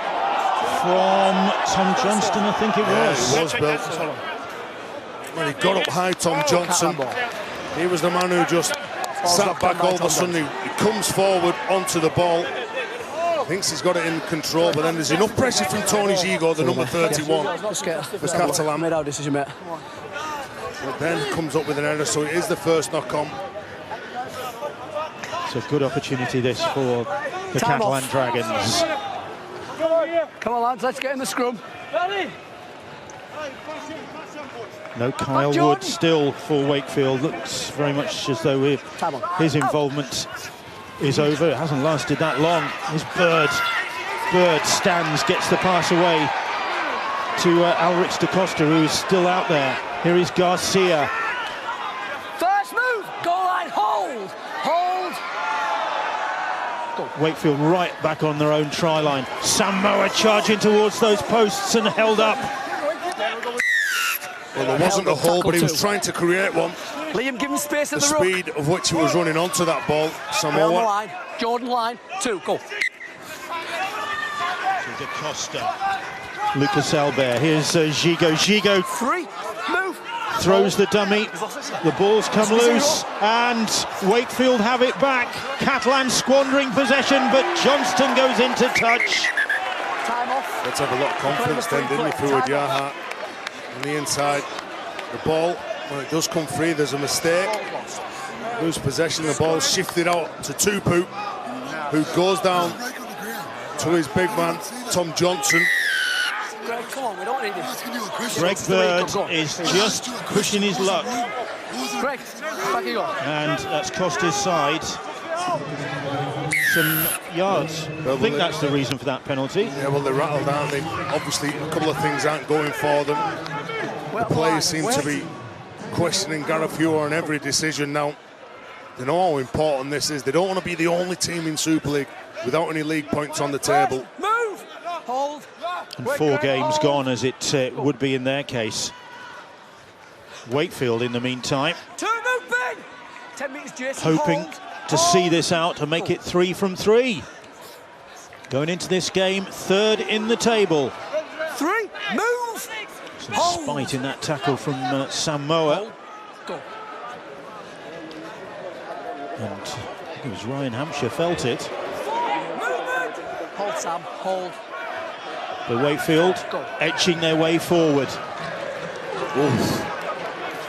from Tom Johnston, I think it was. It was, Bill. When he got up high, Tom Johnson, he was the man who just sat back all of a sudden. He comes forward onto the ball. Thinks he's got it in control, but then there's enough pressure from Tony Gigot, the number 31, for Catalan. Made our decision, mate. But then comes up with an error, so it is the first knock-on. It's a good opportunity this for the Catalan Dragons. Come on, lads, let's get in the scrum. No Kyle Wood still for Wakefield. Looks very much as though his involvement is over. It hasn't lasted that long. Here's Bird. Bird stands, gets the pass away to Alrix da Costa, who is still out there. Here is Garcia. First move, goal line, hold. Wakefield right back on their own try line. Samoa charging towards those posts and held up. Well, there wasn't a hole, but he was trying to create one. Liam, give him space at the the speed of which he was running onto that ball. Samoa. Line. Jordan line, 2, go. To da Costa. Lucas Albert. Here's Gigot. Gigot 3, move. Throws the dummy. The ball's come loose, and Wakefield have it back. Catalan squandering possession, but Johnston goes into touch. Time off. Let's have a lot of confidence then, didn't we, Fuad Yaha? On the inside, the ball, when it does come free, there's a mistake. Lose possession, the ball shifted out to Tupu, who goes down to his big man, Tom Johnson. Greg, come on, we don't need this. Greg Bird is just pushing his luck. Greg, back you go. And that's cost his side some yards. I think that's the reason for that penalty. Yeah, well, they're rattled, aren't they? Obviously, a couple of things aren't going for them. The players seem to be questioning Gareth Hugh on every decision now. They know how important this is. They don't want to be the only team in Super League without any league points on the table. Move! Hold! And 4 games gone, as it would be in their case. Wakefield, in the meantime, 2, move, Ben! 10 metres, Jason. hoping to see this out and make it 3 from 3. Going into this game, 3rd in the table. 3, move! Some spite in that tackle from Samoa. Go. And I think it was Ryan Hampshire felt it. Hold, Sam, hold. The Wakefield edging their way forward. Oof.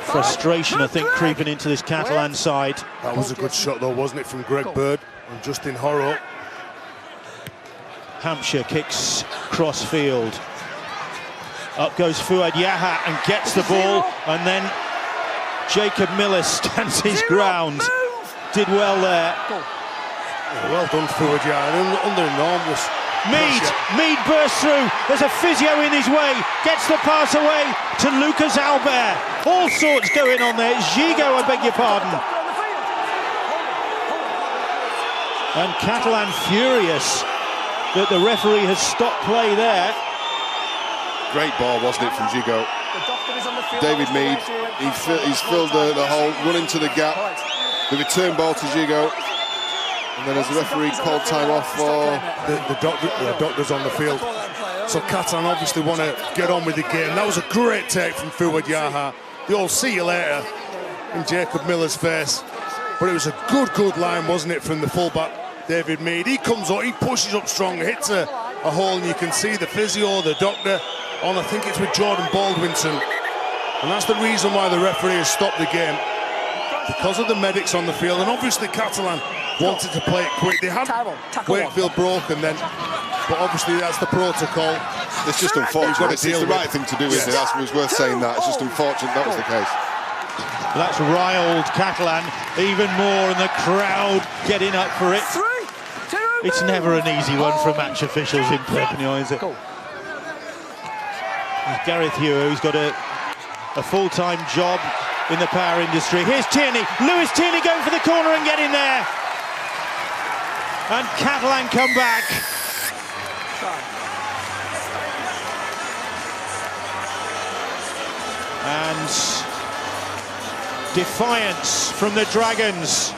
Frustration, I think, creeping into this Catalan side. That was a good shot, though, wasn't it, from Greg Bird and Justin Horro. Hampshire kicks cross-field. Up goes Fuad Yaha and gets the ball, and then Jacob Miller stands his ground. Did well there. Well done, Fuad Yaha, under enormous Mead bursts through. There's a physio in his way. Gets the pass away to Lucas Albert. All sorts going on there. Gigot, I beg your pardon. And Catalan furious that the referee has stopped play there. Great ball, wasn't it, from Gigot? David Mead, he's filled the hole, run into the gap. The return ball to Gigot. And then as the referee called time off for... The doctor's on the field. So Catalan obviously want to get on with the game. That was a great take from Fuad Yaha. You'll see you later in Jacob Miller's face. But it was a good line, wasn't it, from the fullback, David Mead. He comes up, he pushes up strong, hits a hole, and you can see the physio, the doctor, on, I think it's with Jordan Baldwinson. And that's the reason why the referee has stopped the game. Because of the medics on the field, and obviously Catalan wanted to play it quick. They had Wakefield broken then, but obviously that's the protocol. It's just unfortunate. It's the right thing to do, isn't it? That's was worth saying that. It's just unfortunate that was the case. That's riled Catalan even more, and the crowd getting up for it. It's never an easy one for match officials in Perpignan, is it? Gareth Hugh, who's got a full-time job in the power industry. Here's Tierney. Lewis Tierney going for the corner and getting there. And Catalan come back. And defiance from the Dragons.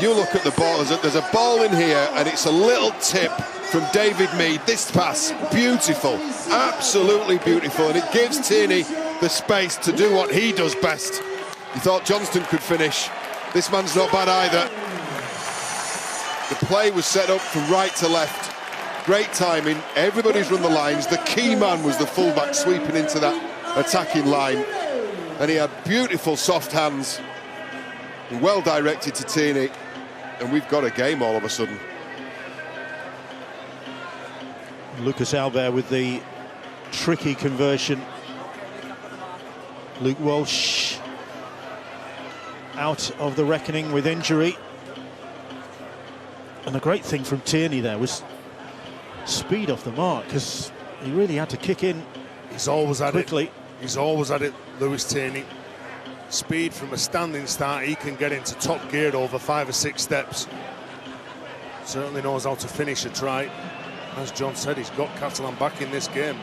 You look at the ball, there's a ball in here and it's a little tip from David Mead. This pass, beautiful, absolutely beautiful, and it gives Tierney the space to do what he does best. You thought Johnston could finish. This man's not bad either. The play was set up from right to left. Great timing, everybody's run the lines. The key man was the fullback sweeping into that attacking line. And he had beautiful soft hands. Well directed to Tierney. And we've got a game all of a sudden. Lucas Albert with the tricky conversion. Luke Walsh out of the reckoning with injury. And the great thing from Tierney there was speed off the mark, because he really had to kick in. He's always at quickly. He's always at it, Lewis Tierney. Speed from a standing start, he can get into top gear over 5 or 6 steps. Certainly knows how to finish a try. As John said, he's got Catalan back in this game.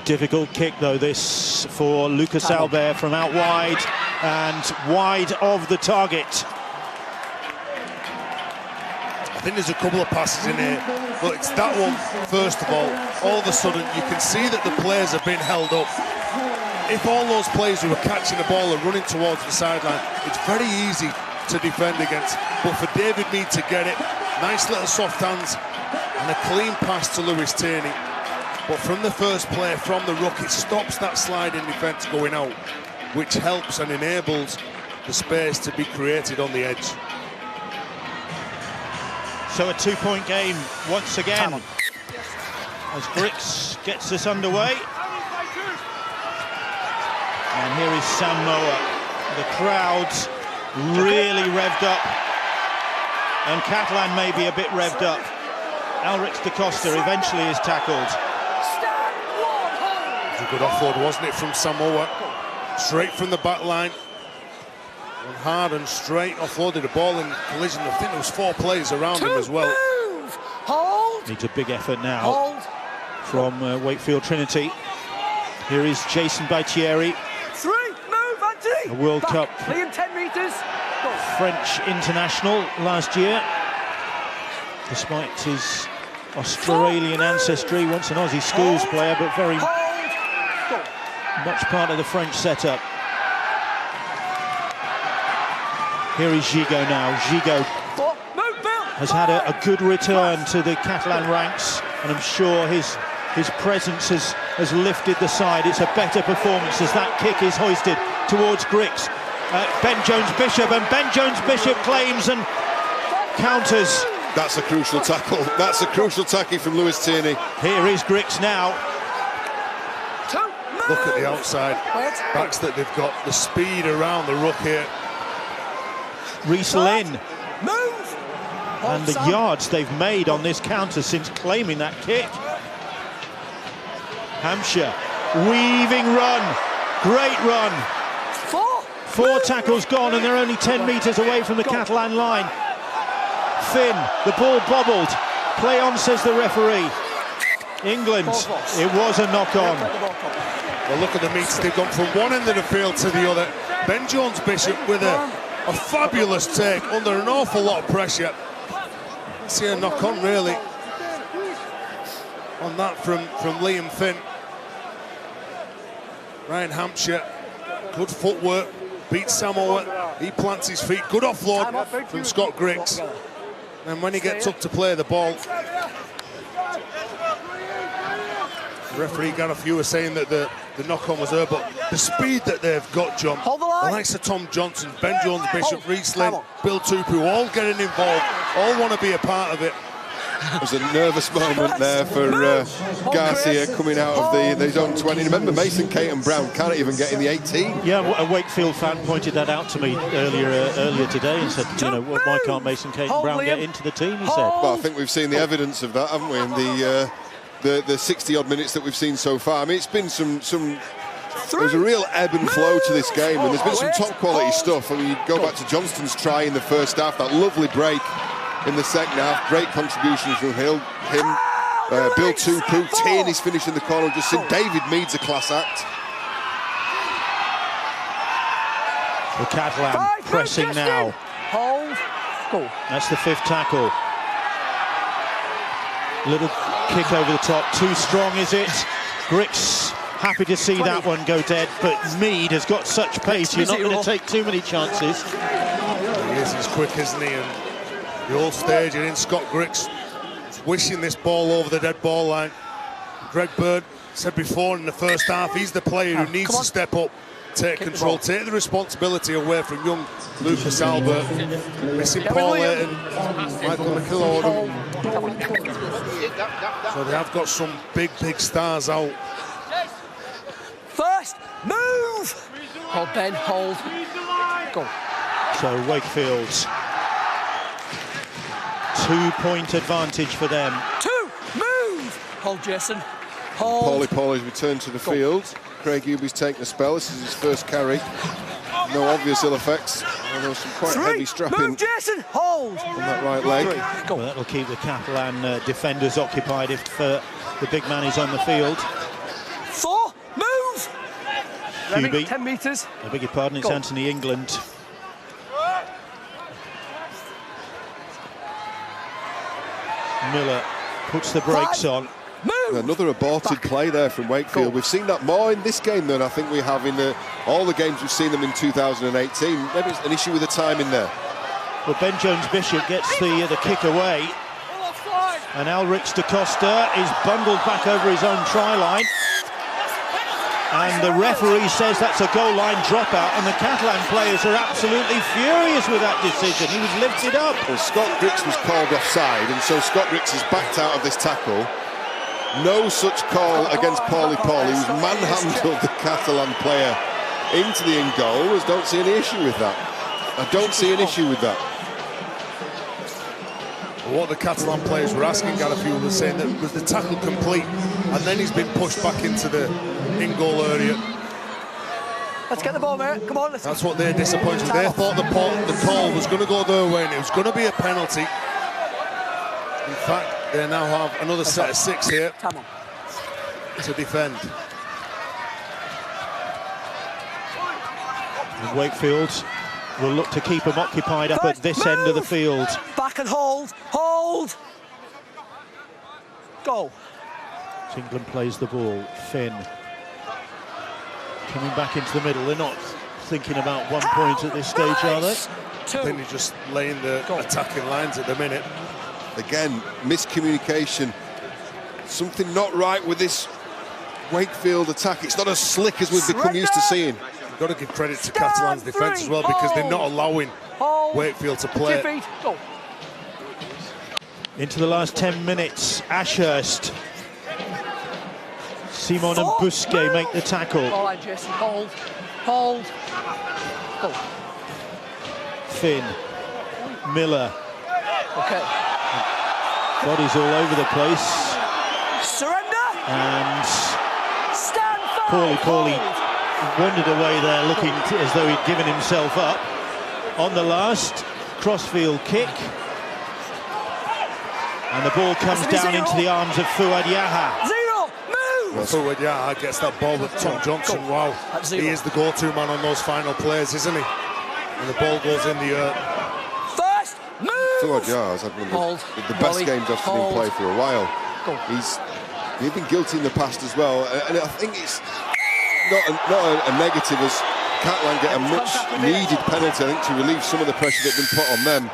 Difficult kick though this for Lucas Albert from out wide, and wide of the target. I think there's a couple of passes in here, but it's that one first of all of a sudden you can see that the players have been held up. If all those players who are catching the ball are running towards the sideline, it's very easy to defend against. But for David Mead to get it, nice little soft hands and a clean pass to Lewis Tierney. But from the first play, from the ruck, it stops that sliding defence going out, which helps and enables the space to be created on the edge. So a 2-point game once again as Grix gets this underway. And here is Sam Moa. The crowd's really revved up, and Catalan may be a bit revved up. Alrix da Costa eventually is tackled. It was a good offload, wasn't it, from Samoa? Straight from the back line. And hard and straight, offloaded the ball in collision. I think there was 4 players around him as well. Needs a big effort now from Wakefield Trinity. Here is Jason Baitieri, a World Cup French international last year. Despite his Australian ancestry, once an Aussie schools player, but very much part of the French setup. Here is Gigot now. Gigot has had a good return to the Catalan ranks, and I'm sure his presence has lifted the side. It's a better performance as that kick is hoisted towards Grix. Ben Jones-Bishop, and Ben Jones-Bishop claims and counters. That's a crucial tackle. That's a crucial tackle from Lewis Tierney. Here is Grix now. Look at the outside backs that they've got, the speed around the ruck here. Reese Lynn. And the yards they've made on this counter since claiming that kick. Hampshire, weaving run, great run. 4 tackles gone, and they're only 10 metres away from the Catalan line. Finn, the ball bobbled. Play on, says the referee. England, it was a knock-on. Well, look at the meters they've gone from one end of the field to the other. Ben Jones-Bishop with a fabulous take under an awful lot of pressure. See a knock-on really on that from Liam Finn. Ryan Hampshire, good footwork, beats Samoa, he plants his feet, good offload from Scott Grix. And when he gets up to play the ball, the referee Gareth were saying that the knock-on was there, but the speed that they've got, John, the likes of Tom Johnson, Ben Jones-Bishop, Reese Lynn, Bill Tupu, all getting involved, all want to be a part of it. There's a nervous moment there for Garcia coming out of the zone 20. Remember, Mason Caton Brown can't even get in the 18. Yeah, a Wakefield fan pointed that out to me earlier today and said, you know, why can't Mason Caton Brown get into the team, he said. Well, I think we've seen the evidence of that, haven't we, in the 60-odd minutes that we've seen so far. I mean, it's been some There's a real ebb and flow to this game, and there's been some top quality stuff. I mean, you go back to Johnston's try in the first half, that lovely break in the second half, great contributions from him, Bill Tupu, Tierney's finish in the corner, just seen David Mead's a class act. The Catalan pressing now. Hold. Go. That's the 5th tackle. Little kick over the top. Too strong, is it? Grix happy to see that one go dead, but Mead has got such pace, you're not going to take too many chances. He is, he's quick, isn't he? And the whole stage, and in Scott Grix wishing this ball over the dead ball line. Greg Bird said before in the first half, he's the player who needs to step up, take control, take the responsibility away from young Lucas Albert. Missing Paul Layton, Michael McIlroy. So they have got some big stars out. First move. Hold, Ben, hold. Go. So Wakefield's 2-point advantage for them. 2, move. Hold, Jason. Hold. Paulie's returned to the field. Craig Hubie's taken a spell. This is his first carry. No obvious ill effects, although some quite heavy strapping. Move, Jason. Hold. On that right leg. Well, that'll keep the Catalan defenders occupied if the big man is on the field. 4, move. Hubie. 10 metres. I beg your pardon, it's Anthony England. Miller puts the brakes on. Move. Another aborted play there from Wakefield. We've seen that more in this game than I think we have in all the games we've seen them in 2018. Maybe it's an issue with the timing there. Well, Ben Jones-Bishop gets the kick away, and Elrix da Costa is bundled back over his own try line, and the referee says that's a goal line dropout, and the Catalan players are absolutely furious with that decision. He was lifted up. Well, Scott Grix was called offside, and so Scott Grix is backed out of this tackle. No such call against Paulie, who's manhandled the Catalan player into the in goal. I don't see any issue with that. I don't see an issue with that. What the Catalan players were asking, Garfield was saying that was the tackle complete, and then he's been pushed back into the in-goal area. Let's get the ball, mate. Come on, let's. That's what they're disappointed. They thought the call was going to go their way, and it was going to be a penalty. In fact, they now have another set of 6 here to defend. And Wakefield will look to keep them occupied up at this end of the field. Back and hold. Hold. Go. England plays the ball. Finn coming back into the middle. They're not thinking about 1 point at this stage, are they? I think he's just laying the attacking lines at the minute. Again, miscommunication. Something not right with this Wakefield attack. It's not as slick as we've become used to seeing. You've got to give credit to Catalan's defence as well, because they're not allowing Wakefield to play. Into the last 10 minutes, Ashurst. Simon and Busquet make the tackle. All right, Jason, hold. Hold. Go. Finn. Miller. Okay. Bodies all over the place. Surrender. And Stand Paulie wandered away there looking as though he'd given himself up. On the last crossfield kick. And the ball comes down into the arms of Fouad Yaha. Well, Fouad Yaha gets that ball with Tom Johnson. Wow, he is the go-to man on those final plays, isn't he? And the ball goes in the earth. First move. Fouad Yaha's had one of the best games I've seen him play for a while. He's been guilty in the past as well, and I think it's not a negative as Catalan get a much-needed penalty, I think, to relieve some of the pressure that's been put on them.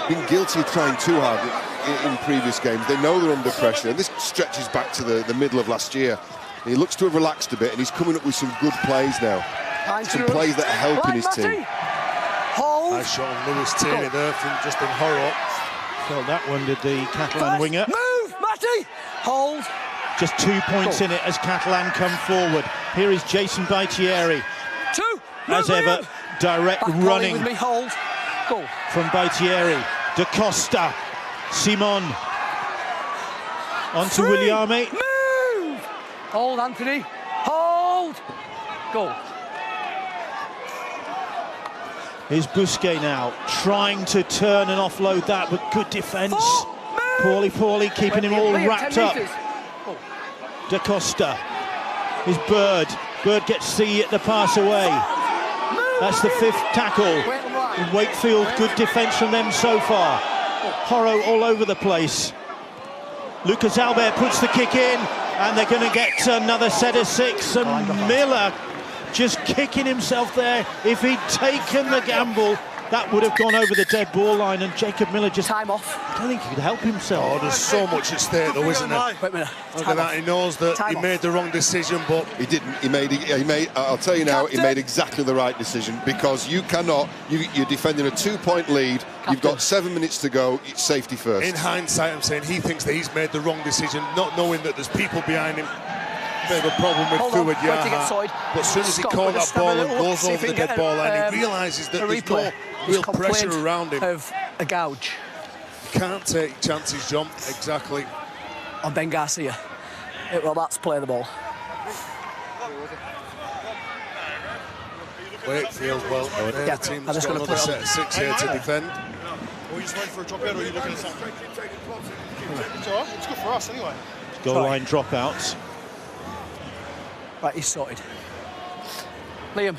Been guilty of trying too hard in previous games. They know they're under pressure, and this stretches back to the middle of last year. He looks to have relaxed a bit, and he's coming up with some good plays now. Some plays that are helping his team. Nice shot on Lewis Tierney there from just in horror. Felt that one, did the Catalan winger. Move, Matty! Hold. Just 2 points in it as Catalan come forward. Here is Jason Baitieri. As ever, direct running with me. Hold. Go. From Baitieri. Da Costa. Simon. On to Williame. Move! Hold, Anthony. Hold! Hold. Goal. Here's Busquets now, trying to turn and offload that, but good defence. Poorly, keeping him all wrapped up. Da Costa. Here's Bird. Bird gets the pass away. That's the 5th tackle. In Wakefield, good defence from them so far. Horo all over the place. Lucas Albert puts the kick in, and they're going to get another set of 6. And Miller just kicking himself there. If he'd taken the gamble, that would have gone over the dead ball line, and Jacob Miller just... Time off. I don't think he could help himself. Oh, there's so much at stake though, isn't there? Wait a minute. Look at that, he knows that he made the wrong decision, but... He didn't. He made. I'll tell you now, he made exactly the right decision, because you cannot. You're defending a 2-point lead. You've got 7 minutes to go. It's safety first. In hindsight, I'm saying he thinks that he's made the wrong decision, not knowing that there's people behind him. Bit of a problem with Fuad Yaha, but as soon as he caught that ball and goes over the dead ball line, he realises that there's no real pressure around him. Of a gouge. He can't take chances, John. Exactly. On Ben Garcia. Well, that's play the ball. Wakefield, well, the team that's got another set of 6 here to defend. Or you just waiting for a drop in, or are you looking at something? It's all right. It's good for us anyway. Goal line dropouts. Right, he's sorted. Liam.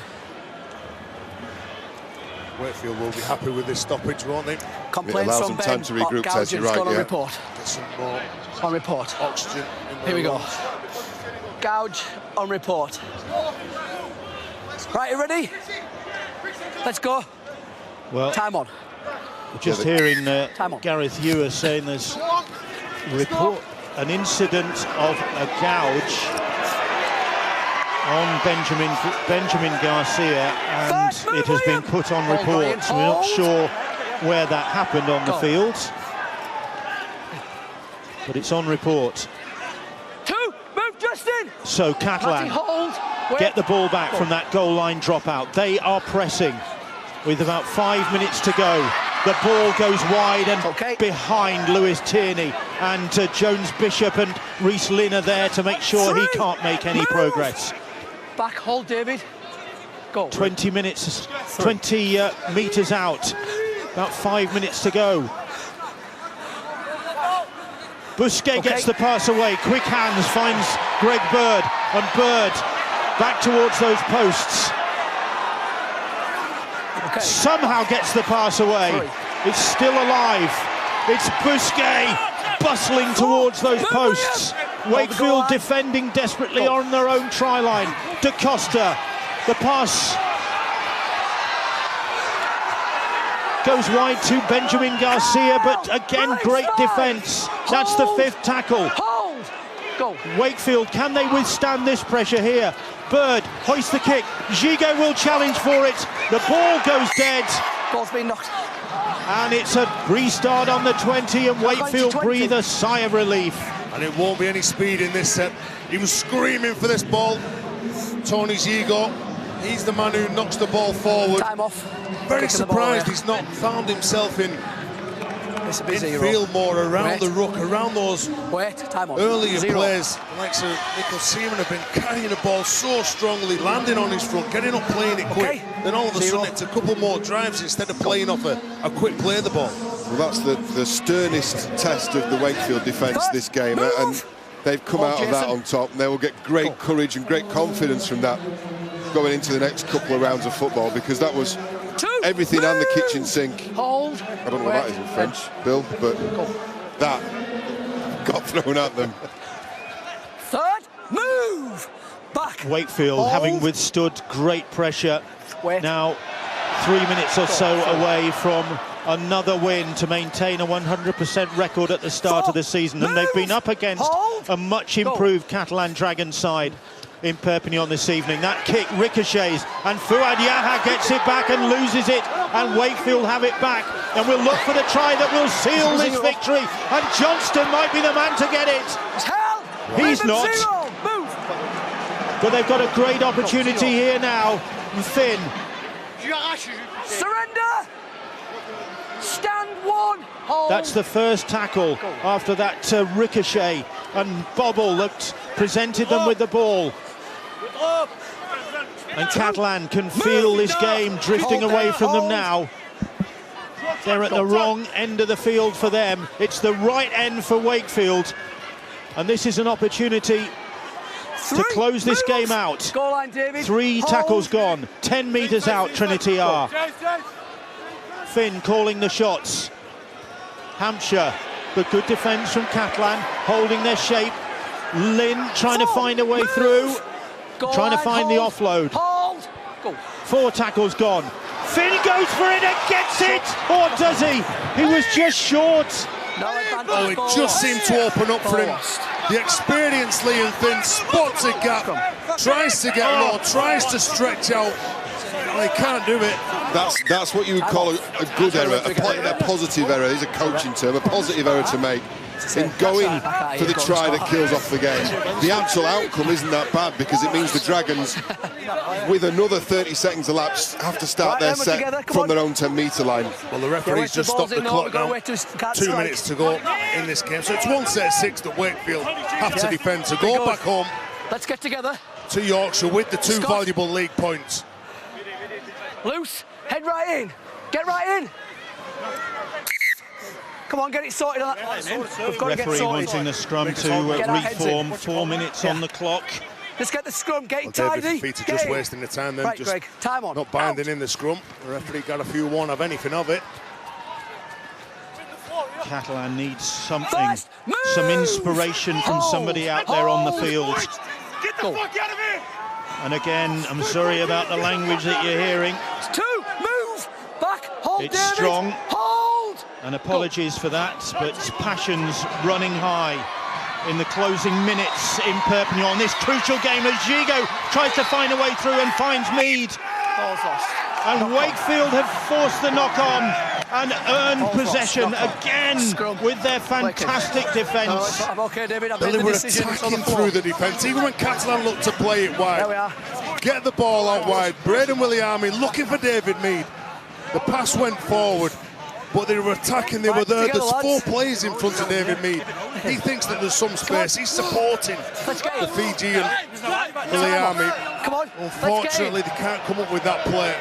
Wakefield will be happy with this stoppage, won't they? Complaints allows from them time to regroup, Ben. says you're right, on yeah. report. Get some more On report. oxygen in Here we go. lungs. Gouge on report. Right, you ready? Let's go. Well, Time on. just hearing Time on. Gareth Ewer saying there's an incident of a gouge on Benjamin Garcia, and it has been put on report. So we're not sure where that happened on the field, but it's on report. 2, move Justin! So Catalan Hold. get the ball back from that goal line dropout. They are pressing with about 5 minutes to go. The ball goes wide and behind Lewis Tierney, and Jones Bishop and Reece Lynn are there to make sure he can't make any progress. Back, hold David. Go. 20 minutes, 20 metres out. About 5 minutes to go. Busquets gets the pass away. Quick hands, finds Greg Bird, and Bird back towards those posts. Somehow gets the pass away. It's still alive. It's Busquets bustling towards those posts. Wakefield defending desperately on their own try line. Da Costa, the pass goes wide to Benjamin Garcia, but again, great defence. That's the 5th tackle. Hold. Go. Wakefield, can they withstand this pressure here? Bird hoists the kick. Gigot will challenge for it. The ball goes dead. Ball's been knocked. And it's a restart on the 20, and Wakefield breathe a sigh of relief. And it won't be any speed in this set. He was screaming for this ball. Tony Gigot, he's the man who knocks the ball forward. Time off. Very surprised he's not found himself in field more around the ruck, around those time on. earlier players. The likes of Nico Seaman have been carrying the ball so strongly, landing on his front, getting up, playing it quick. Then all of a sudden it's a couple more drives instead of playing off a quick play of the ball. Well, that's the sternest test of the Wakefield defence this game, and they've come out of that on top, and they will get great courage and great confidence from that going into the next couple of rounds of football, because that was everything and the kitchen sink. Hold. I don't know what that is in French, Bill, but that got thrown at them. 3rd, move. Back. Wakefield having withstood great pressure. Now 3 minutes or so away from another win to maintain a 100% record at the start of the season, and they've been up against a much improved Catalan Dragons side in Perpignan this evening. That kick ricochets, and Fuad Yaha gets it back and loses it, and Wakefield have it back, and we'll look for the try that will seal this victory, and Johnston might be the man to get it. He's not, but they've got a great opportunity here now. Finn. Surrender. Stand 1. Hold. That's the first tackle after that ricochet and bobble that presented them with the ball. And Catalan can feel this game drifting away from them now. They're at the wrong end of the field for them. It's the right end for Wakefield. And this is an opportunity to close this game out. 3 tackles gone, 10 metres out, Trinity are. Finn calling the shots. Hampshire, but good defence from Catalan, holding their shape. Lynn trying to find a way through, trying to find the offload. 4 tackles gone. Finn goes for it and gets it! Or does he? He was just short. Oh, it just seemed to open up for him. The experienced Liam Finn spots a gap, tries to get low, tries to stretch out. Well, he can't do it. That's what you would call a good error, a positive error. It's a coaching term, a positive error to make. In going for the try that kills off the game. The actual outcome isn't that bad because it means the Dragons, with another 30 seconds elapsed, have to start their set from their own 10-metre line. Well, the referee's just stopped the clock now. 2 minutes to go in this game. So it's 1 set of 6 that Wakefield have to defend to go back home. Let's get together. To Yorkshire with the 2 valuable league points. Loose, head right in. Get right in. Come on, get it sorted. We've got to get Referee sorted. wanting the scrum to reform. 4 minutes on the clock. Let's get the scrum, get it David tidy. Feet are just wasting the time then. Right, just Greg, time on. not binding in the scrum. The referee got a few won't have anything of it. Catalan needs something, some inspiration from somebody out there on the field. Get the fuck out of here! And again, I'm sorry about the language that you're hearing. It's 2, move, back, hold, It's David. strong. Hold. And apologies for that, but passion's running high in the closing minutes in Perpignan. This crucial game as Gigo tries to find a way through and finds Mead. And Wakefield have forced the knock-on and earned possession again with their fantastic defence. I'm okay, David. I've They made the were decision. attacking through the defence, even when Catalan looked to play it wide. There we are. Get the ball out wide. Braden Williami looking for David Mead. The pass went forward, but they were attacking. They were there. There's 4 players in front of David Mead. He thinks that there's some space. He's supporting the Fijian Williami. Come on. Unfortunately, they can't come up with that play.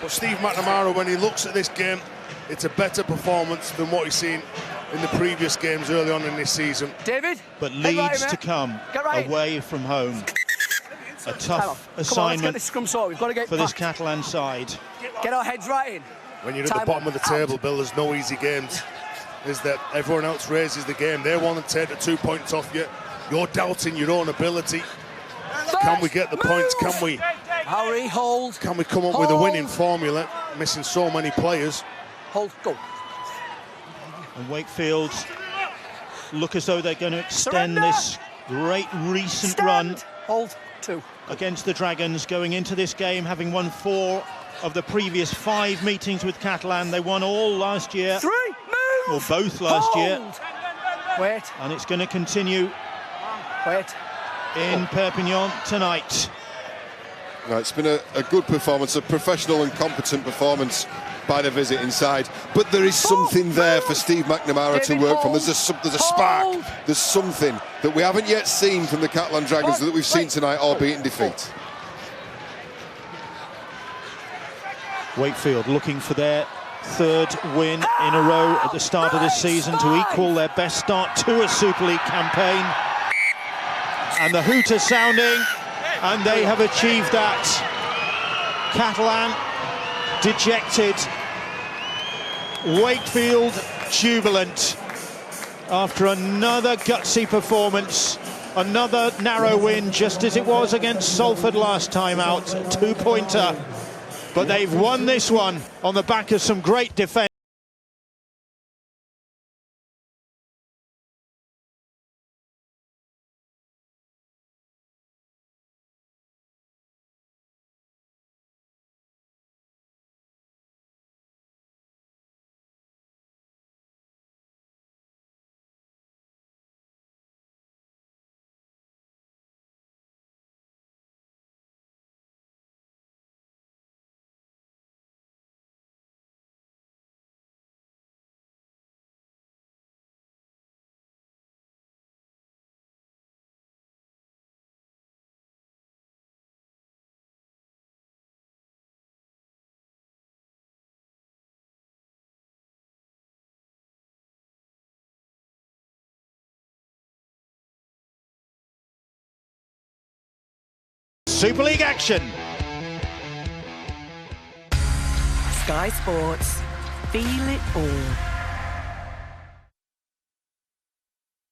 But Steve McNamara, when he looks at this game, it's a better performance than what he's seen in the previous games early on in this season. David. But leads to come away from home. A tough assignment for this Catalan side. Get our heads right in. When you're at the bottom of the table, Bill, there's no easy games. Is that everyone else raises the game. They want to take the 2 points off you. You're doubting your own ability. Can we get the points? Can we? Hurry, hold. Can we come up with a winning formula? Missing so many players. Hold, go. And Wakefield look as though they're going to extend this great recent run. Hold, 2. Against the Dragons, going into this game having won 4 of the previous 5 meetings with Catalan. They won all last year. 3, move. Or both last year. Wait. And it's going to continue in Perpignan tonight. No, it's been a good performance, a professional and competent performance by the visiting side. But there is something there for Steve McNamara to work from. There's a spark. There's something that we haven't yet seen from the Catalan Dragons that we've seen tonight, albeit in defeat. Wakefield looking for their 3rd win in a row at the start of this season to equal their best start to a Super League campaign. And the hoot is sounding, and they have achieved that. Catalan dejected, Wakefield jubilant after another gutsy performance, another narrow win, just as it was against Salford last time out, 2-pointer. But they've won this one on the back of some great defence. Super League action. Sky Sports. Feel it all.